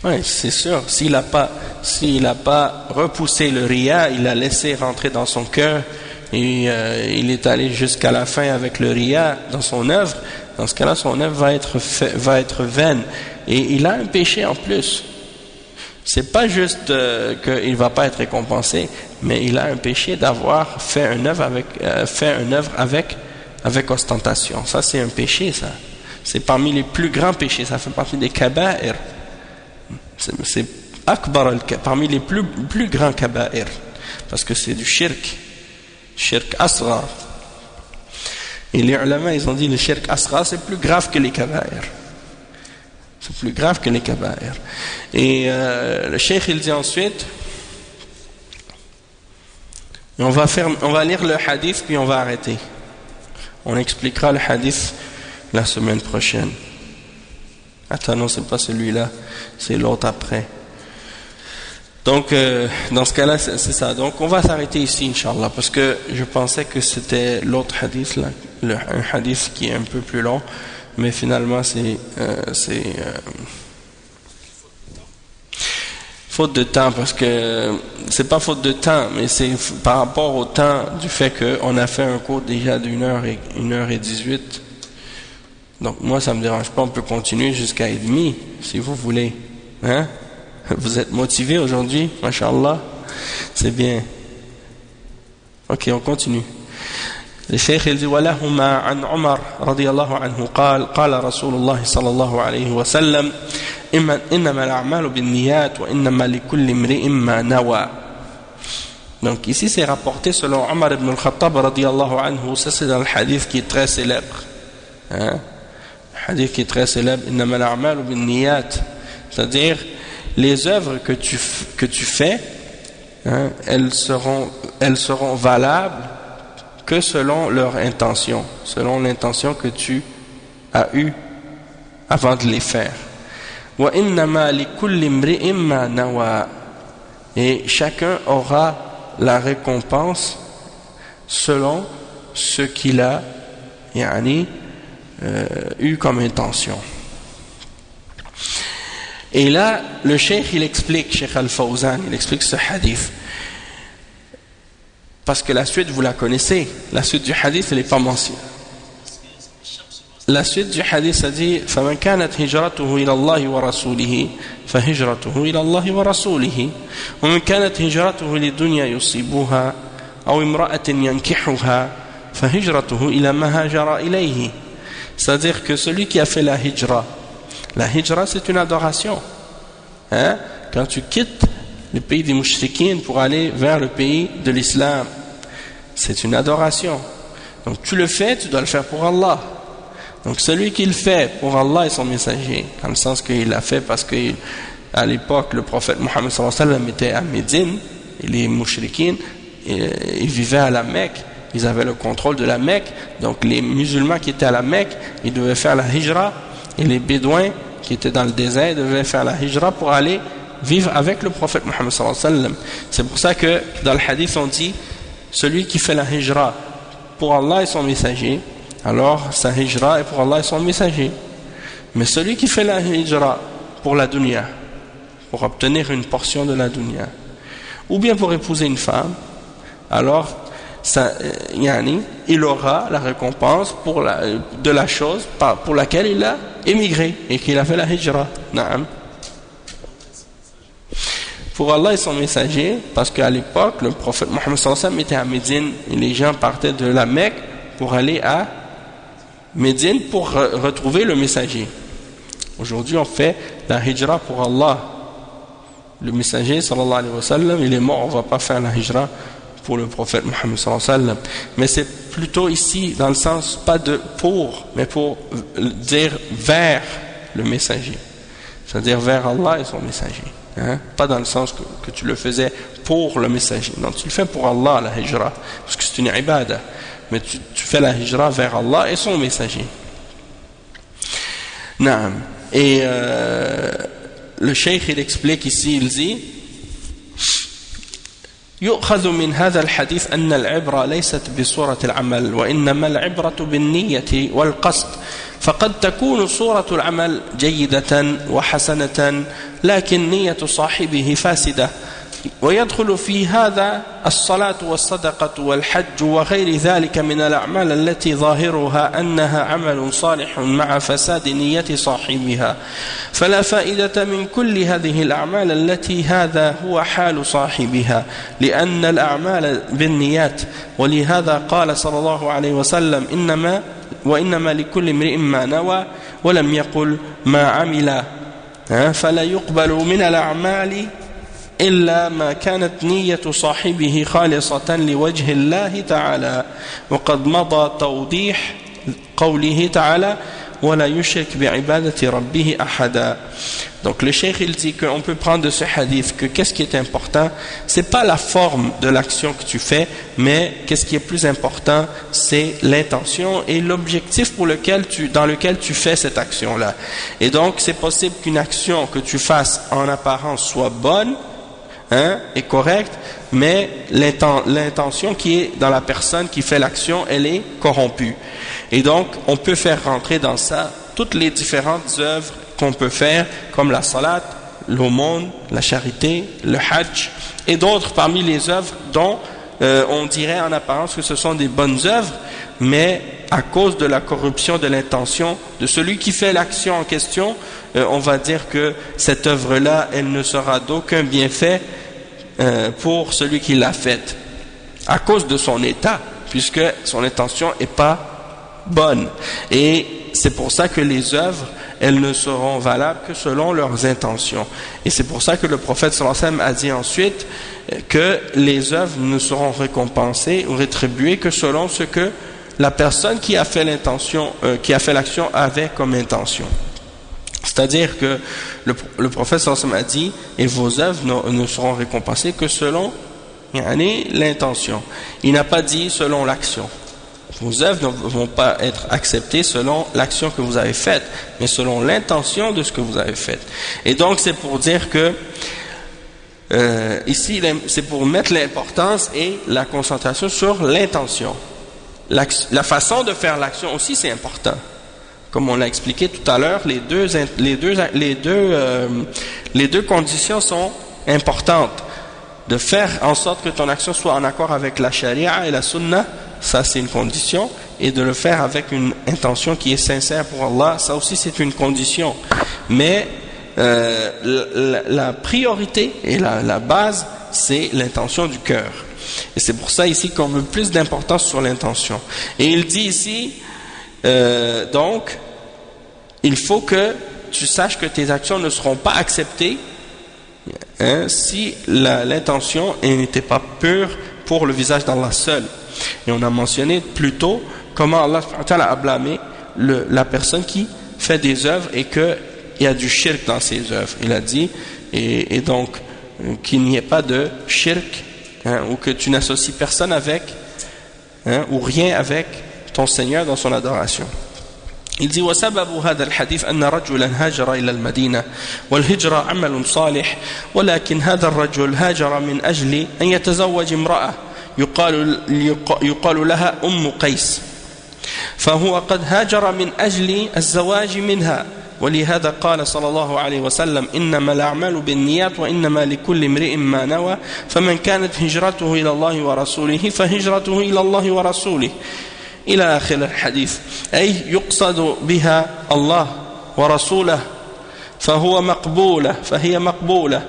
Oui, c'est sûr. S'il n'a pas repoussé le riya, il l'a laissé rentrer dans son cœur et il est allé jusqu'à la fin avec le riya dans son œuvre. Dans ce cas-là, son œuvre va être vaine et il a un péché en plus. C'est pas juste qu'il va pas être récompensé, mais il a un péché d'avoir fait une œuvre avec ostentation. Ça, c'est un péché, ça. C'est parmi les plus grands péchés. Ça fait partie des kaba'ir. C'est akbar parmi les plus grands kaba'ir, parce que c'est du shirk asghar. Et les ulama, ils ont dit le shirk asghar, c'est plus grave que les kaba'ir. C'est plus grave que les kaba'ir. Et le cheikh, il dit ensuite, on va lire le hadith, puis on va arrêter. On expliquera le hadith la semaine prochaine. Attends, non, c'est pas celui-là, c'est l'autre après. Donc, dans ce cas-là, c'est ça. Donc, on va s'arrêter ici, Inch'Allah, parce que je pensais que c'était l'autre hadith, là, un hadith qui est un peu plus long, mais finalement, c'est faute de temps, parce que c'est pas faute de temps, mais c'est par rapport au temps du fait qu'on a fait un cours déjà d'1h18. Donc moi ça me dérange pas, on peut continuer jusqu'à 1h30 si vous voulez. Hein? Vous êtes motivés aujourd'hui, Masha'Allah, c'est bien. Ok, on continue. Le cheikh il dit ولهما عن عمر رضي الله عنه قال رسول الله صلى الله عليه وسلم إنما الأعمال بالنيات وإنما لكل امرئ ما نوى. Donc ici c'est rapporté selon Omar ibn al-Khattab radiyallahu anhu. Ça c'est dans le hadith qui est très célèbre. Hein? Hadith qui est très célèbre, إنما الأعمال بالنيات, c'est-à-dire les œuvres que tu fais, hein, elles seront valables que selon leur intention, selon l'intention que tu as eue avant de les faire. وإنما لكل امرئ ما نوى, et chacun aura la récompense selon ce qu'il a eu comme intention. Et là, le cheikh il explique, Cheikh Al-Fawzan, il explique ce hadith. Parce que la suite, vous la connaissez. La suite du hadith, elle n'est pas mentionnée. La suite du hadith, ça dit فَمَنْ كَانَتْ هِجْرَتُهُ إِلَى اللَّهِ وَرَسُولِهِ فَهِجْرَتُهُ إِلَى اللَّهِ وَرَسُولِهِ وَمَنْ كَانَتْ هِجْرَتُهُ لِلدُّنْيَا يُصِيبُهَا أَوْ امْرَأَةٍ يَنْكِحُهَا فَهِجْرَتُهُ إِلَى مَا هَاجَرَ إِلَيْهِ. C'est-à-dire que celui qui a fait la hijra c'est une adoration. Hein? Quand tu quittes le pays des mouchriquines pour aller vers le pays de l'islam, c'est une adoration. Donc tu le fais, tu dois le faire pour Allah. Donc celui qui le fait pour Allah et son messager, dans le sens qu'il l'a fait parce que à l'époque le prophète Mohammed sallallahu alayhi wa sallam était à Médine, et les mouchriquines ils vivaient à la Mecque, ils avaient le contrôle de la Mecque. Donc les musulmans qui étaient à la Mecque, ils devaient faire la hijra, et les bédouins qui étaient dans le désert devaient faire la hijra pour aller vivre avec le prophète Mohammed sallallahu alayhi wa sallam. C'est pour ça que dans le hadith on dit celui qui fait la hijra pour Allah et son messager, alors sa hijra est pour Allah et son messager. Mais celui qui fait la hijra pour la dunya, pour obtenir une portion de la dunya, ou bien pour épouser une femme, alors il aura la récompense de la chose pour laquelle il a émigré et qu'il a fait la hijra. Naam. Pour Allah et son messager, parce qu'à l'époque, le prophète Mohammed sallallahu alayhi wa sallam était à Médine et les gens partaient de la Mecque pour aller à Médine pour retrouver le messager. Aujourd'hui, on fait la hijra pour Allah. Le messager sallallahu alayhi wa sallam, il est mort, on ne va pas faire la hijra pour le prophète Mohammed sallallahu alayhi wa sallam. Mais c'est plutôt ici dans le sens pas de pour, mais pour dire vers le messager, c'est-à-dire vers Allah et son messager. Pas dans le sens que tu le faisais pour le messager. Non, tu le fais pour Allah, la hijra, parce que c'est une ibadah. Mais tu fais la hijra vers Allah et son messager. Naam. Et le cheikh il explique ici, il dit يؤخذ من هذا الحديث أن العبرة ليست بصورة العمل وإنما العبرة بالنية والقصد فقد تكون صورة العمل جيدة وحسنة لكن نية صاحبه فاسدة ويدخل في هذا الصلاة والصدقة والحج وغير ذلك من الأعمال التي ظاهرها أنها عمل صالح مع فساد نية صاحبها فلا فائدة من كل هذه الأعمال التي هذا هو حال صاحبها لأن الأعمال بالنيات ولهذا قال صلى الله عليه وسلم وإنما لكل امرئ ما نوى ولم يقل ما عمل فلا يقبل من الأعمال إلا ما كانت نية صاحبه خالصة لوجه الله تعالى وقد مضى توضيح قوله تعالى ولا يشرك بعبادة ربه أحدا. Donc le cheikh il dit qu'on peut prendre de ce hadith que qu'est-ce qui est important, c'est pas la forme de l'action que tu fais, mais qu'est-ce qui est plus important, c'est l'intention et l'objectif dans lequel tu fais cette action-là. Et donc c'est possible qu'une action que tu fasses en apparence soit bonne, est correcte, mais l'intention qui est dans la personne qui fait l'action, elle est corrompue. Et donc, on peut faire rentrer dans ça toutes les différentes œuvres qu'on peut faire, comme la salat, l'aumône, la charité, le hajj, et d'autres parmi les œuvres dont on dirait en apparence que ce sont des bonnes œuvres, mais à cause de la corruption de l'intention de celui qui fait l'action en question, on va dire que cette œuvre-là, elle ne sera d'aucun bienfait pour celui qui l'a faite, à cause de son état, puisque son intention n'est pas bonne. Et c'est pour ça que les œuvres, elles ne seront valables que selon leurs intentions. Et c'est pour ça que le prophète sallallahu alayhi wa sallam a dit ensuite que les œuvres ne seront récompensées ou rétribuées que selon ce que la personne qui a fait l'action avait comme intention. C'est-à-dire que le prophète sallallahu alayhi wa sallam a dit et vos œuvres ne seront récompensées que selon l'intention. Il n'a pas dit selon l'action. Vos œuvres ne vont pas être acceptées selon l'action que vous avez faite, mais selon l'intention de ce que vous avez fait. Et donc c'est pour dire que ici c'est pour mettre l'importance et la concentration sur l'intention. La façon de faire l'action aussi c'est important. Comme on l'a expliqué tout à l'heure, les deux conditions sont importantes. De faire en sorte que ton action soit en accord avec la charia et la sunna, ça c'est une condition, et de le faire avec une intention qui est sincère pour Allah, ça aussi c'est une condition. Mais la priorité et la base, c'est l'intention du cœur. Et c'est pour ça ici qu'on met plus d'importance sur l'intention. Et il dit ici, donc, il faut que tu saches que tes actions ne seront pas acceptées si l'intention n'était pas pure pour le visage d'Allah seul. Et on a mentionné plus tôt comment Allah a blâmé la personne qui fait des œuvres et qu'il y a du shirk dans ses œuvres. Il a dit, et donc qu'il n'y ait pas de shirk, ou que tu n'associes personne avec, ou rien avec ton Seigneur dans son adoration. Il dit وسبب هذا الحديث أن رجلا هاجر إلى المدينة والهجرة عمل صالح ولكن هذا الرجل هاجر من أجل أن يتزوج امرأة يقال لها أم قيس فهو قد هاجر من أجل الزواج منها ولهذا قال صلى الله عليه وسلم إنما الأعمال بالنيات وإنما لكل امرئ ما نوى فمن كانت هجرته إلى الله ورسوله فهجرته إلى الله ورسوله إلى آخر الحديث أي يقصد بها الله ورسوله فهي مقبولة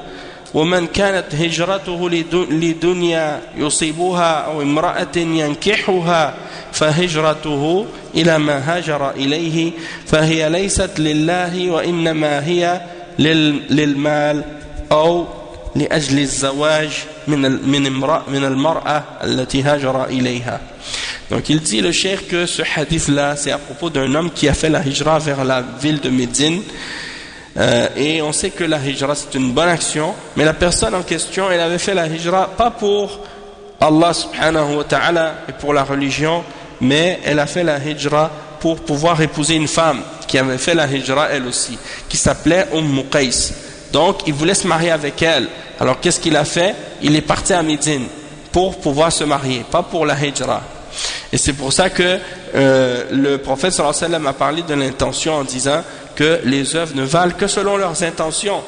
ومن كانت هجرته لدنيا يصيبها أو امرأة ينكحها فهجرته إلى ما هاجر إليه فهي ليست لله وإنما هي للمال أو لأجل الزواج من المرأة التي هاجر إليها. Donc il dit le cheikh que ce hadith là c'est à propos d'un homme qui a fait la hijra vers la ville de Médine. Et on sait que la hijra c'est une bonne action, mais la personne en question elle avait fait la hijra pas pour Allah subhanahu wa ta'ala et pour la religion, mais elle a fait la hijra pour pouvoir épouser une femme qui avait fait la hijra elle aussi, qui s'appelait Qais. Donc il voulait se marier avec elle. Alors qu'est-ce qu'il a fait? Il est parti à Médine pour pouvoir se marier, pas pour la hijra. Et c'est pour ça que le prophète sallallahu alayhi wa sallam a parlé de l'intention en disant que les œuvres ne valent que selon leurs intentions,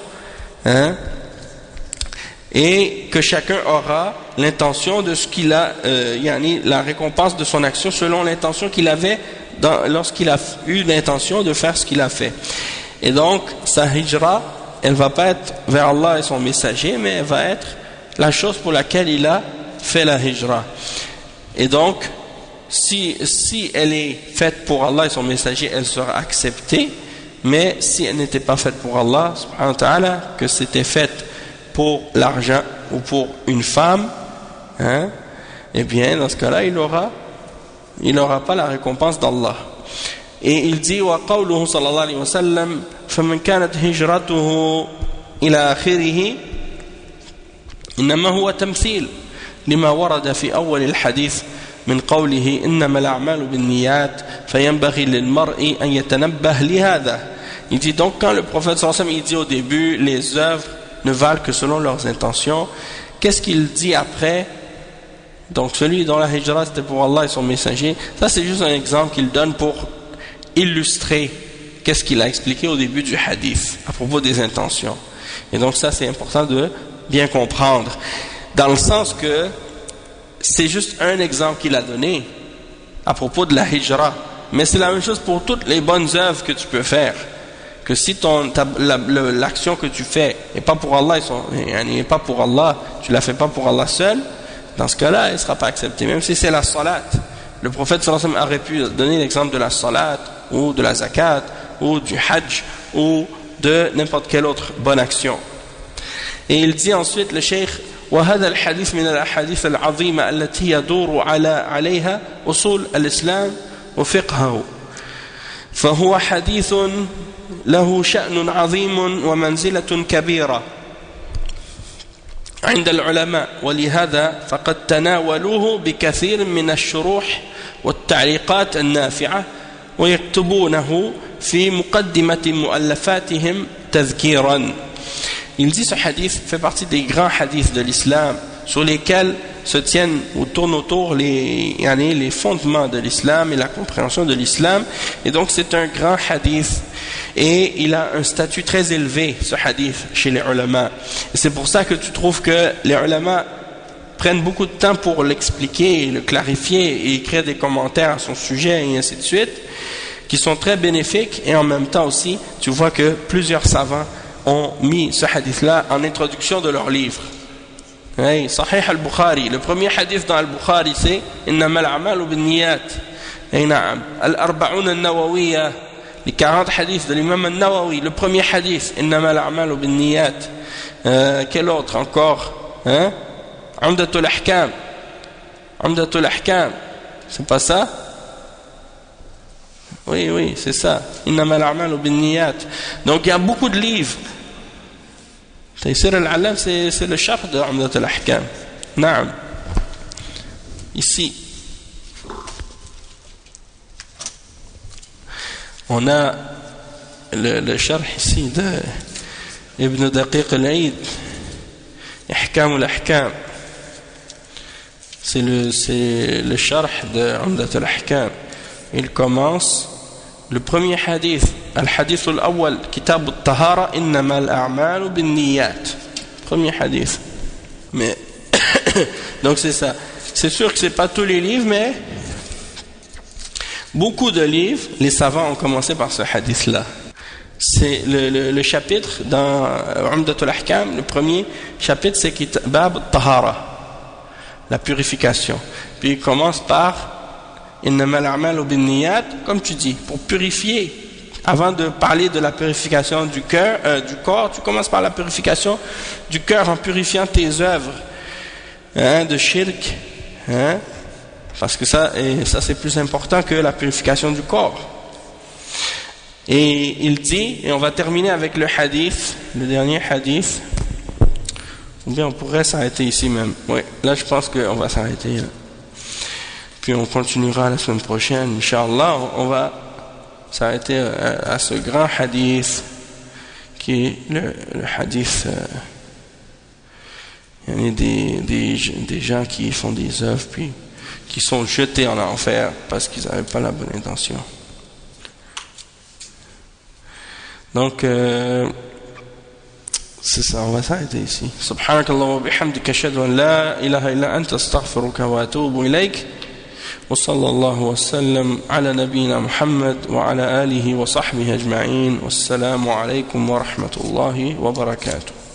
hein? Et que chacun aura l'intention de ce qu'il a, la récompense de son action selon l'intention qu'il avait lorsqu'il a eu l'intention de faire ce qu'il a fait. Et donc sa hijra, elle va pas être vers Allah et son messager, mais elle va être la chose pour laquelle il a fait la hijra. Et donc si elle est faite pour Allah et son messager, elle sera acceptée. Mais si elle n'était pas faite pour Allah subhanahu wa ta'ala, que c'était faite pour l'argent ou pour une femme, hein, eh bien dans ce cas-là il n'aura pas la récompense d'Allah. Et il dit wa qawluhu sallallahu alayhi wa sallam faman kanat hijratuhu ila akhirih innama huwa tamthil lima warada fi awwal al-hadith من قوله إنما الأعمال بالنيات فينبغي للمرء أن يتنبه لهذا. Il dit donc quand le prophète sallallahu alayhi wa sallam il dit au début les œuvres ne valent que selon leurs intentions, qu'est-ce qu'il dit après? Donc celui dont la hijra c'était pour Allah et son messager, ça c'est juste un exemple qu'il donne pour illustrer qu'est-ce qu'il a expliqué au début du hadith à propos des intentions. Et donc ça c'est important de bien comprendre, dans le sens que c'est juste un exemple qu'il a donné à propos de la hijra, mais c'est la même chose pour toutes les bonnes œuvres que tu peux faire. Que si l'action que tu fais n'est pas pour Allah, n'est pas pour Allah, tu la fais pas pour Allah seul, dans ce cas-là, elle ne sera pas acceptée. Même si c'est la salat, le prophète sallallahu alayhi wa sallam aurait pu donner l'exemple de la salat ou de la zakat ou du hajj ou de n'importe quelle autre bonne action. Et il dit ensuite le cheikh وهذا الحديث من الأحاديث العظيمة التي يدور عليها أصول الإسلام وفقهه فهو حديث له شأن عظيم ومنزلة كبيرة عند العلماء ولهذا فقد تناولوه بكثير من الشروح والتعليقات النافعة ويكتبونه في مقدمة مؤلفاتهم تذكيرا. Il dit ce hadith fait partie des grands hadiths de l'islam sur lesquels se tiennent ou tournent autour les fondements de l'islam et la compréhension de l'islam. Et donc c'est un grand hadith et il a un statut très élevé, ce hadith, chez les ulama. Et c'est pour ça que tu trouves que les ulama prennent beaucoup de temps pour l'expliquer, le clarifier et écrire des commentaires à son sujet et ainsi de suite, qui sont très bénéfiques. Et en même temps aussi tu vois que plusieurs savants ont mis ce hadith-là en introduction de leur livre. Hey, Sahih al-Bukhari, le premier hadith dans al-Bukhari c'est إنما الأعمال بالنيات. Et نعم, al-Arba'un al-Nawawiyya, les 40 hadiths de l'imam al-Nawawi, le premier hadith إنما الأعمال بالنيات. Quel autre encore? Hein? Umdatul Ahkam. Umdatul Ahkam, c'est pas ça? Oui, c'est ça. إنما الأعمال بالنيات. Donc il y a beaucoup de livres. Taysir al-Alam, c'est le sharh de Umdat al-Ahkam. Naam. Ici, on a le sharh ici de Ibn Daqiq al-Eid, Ihkam al-Ahkam. C'est le sharh de Umdat al-Ahkam. il commence le premier hadith, al-hadith al-awwal, kitab al-tahara, innama al-a'malu bin-niyat. Premier hadith. Mais donc c'est ça. C'est sûr que c'est pas tous les livres, mais beaucoup de livres, les savants ont commencé par ce hadith-là. C'est le chapitre dans Umdatul Ahkam, le premier chapitre, c'est Kitab al-Tahara, la purification. Puis il commence par Innama al-a'malu bin-niyat, comme tu dis, pour purifier. Avant de parler de la purification du cœur, du corps, tu commences par la purification du cœur en purifiant tes œuvres, de shirk, parce que ça c'est plus important que la purification du corps. Et il dit, et on va terminer avec le hadith, le dernier hadith, ou bien on pourrait s'arrêter ici même. Oui, là je pense qu'on va s'arrêter. Puis on continuera la semaine prochaine, Inch'Allah, on va s'arrêter à ce grand hadith, qui est le hadith, il y a des gens qui font des œuvres, puis qui sont jetés en enfer parce qu'ils n'avaient pas la bonne intention. Donc, c'est ça, on va s'arrêter ici. Subhanakallah wa bihamdika ashhadu an la ilaha illa anta astaghfiruka wa atubu ilayk. Wa sallallahu wa sallam ala nabiyyina Muhammad wa ala alihi wa sahbihi ajma'in. Wassalamu alaykum wa rahmatullahi wa barakatuh.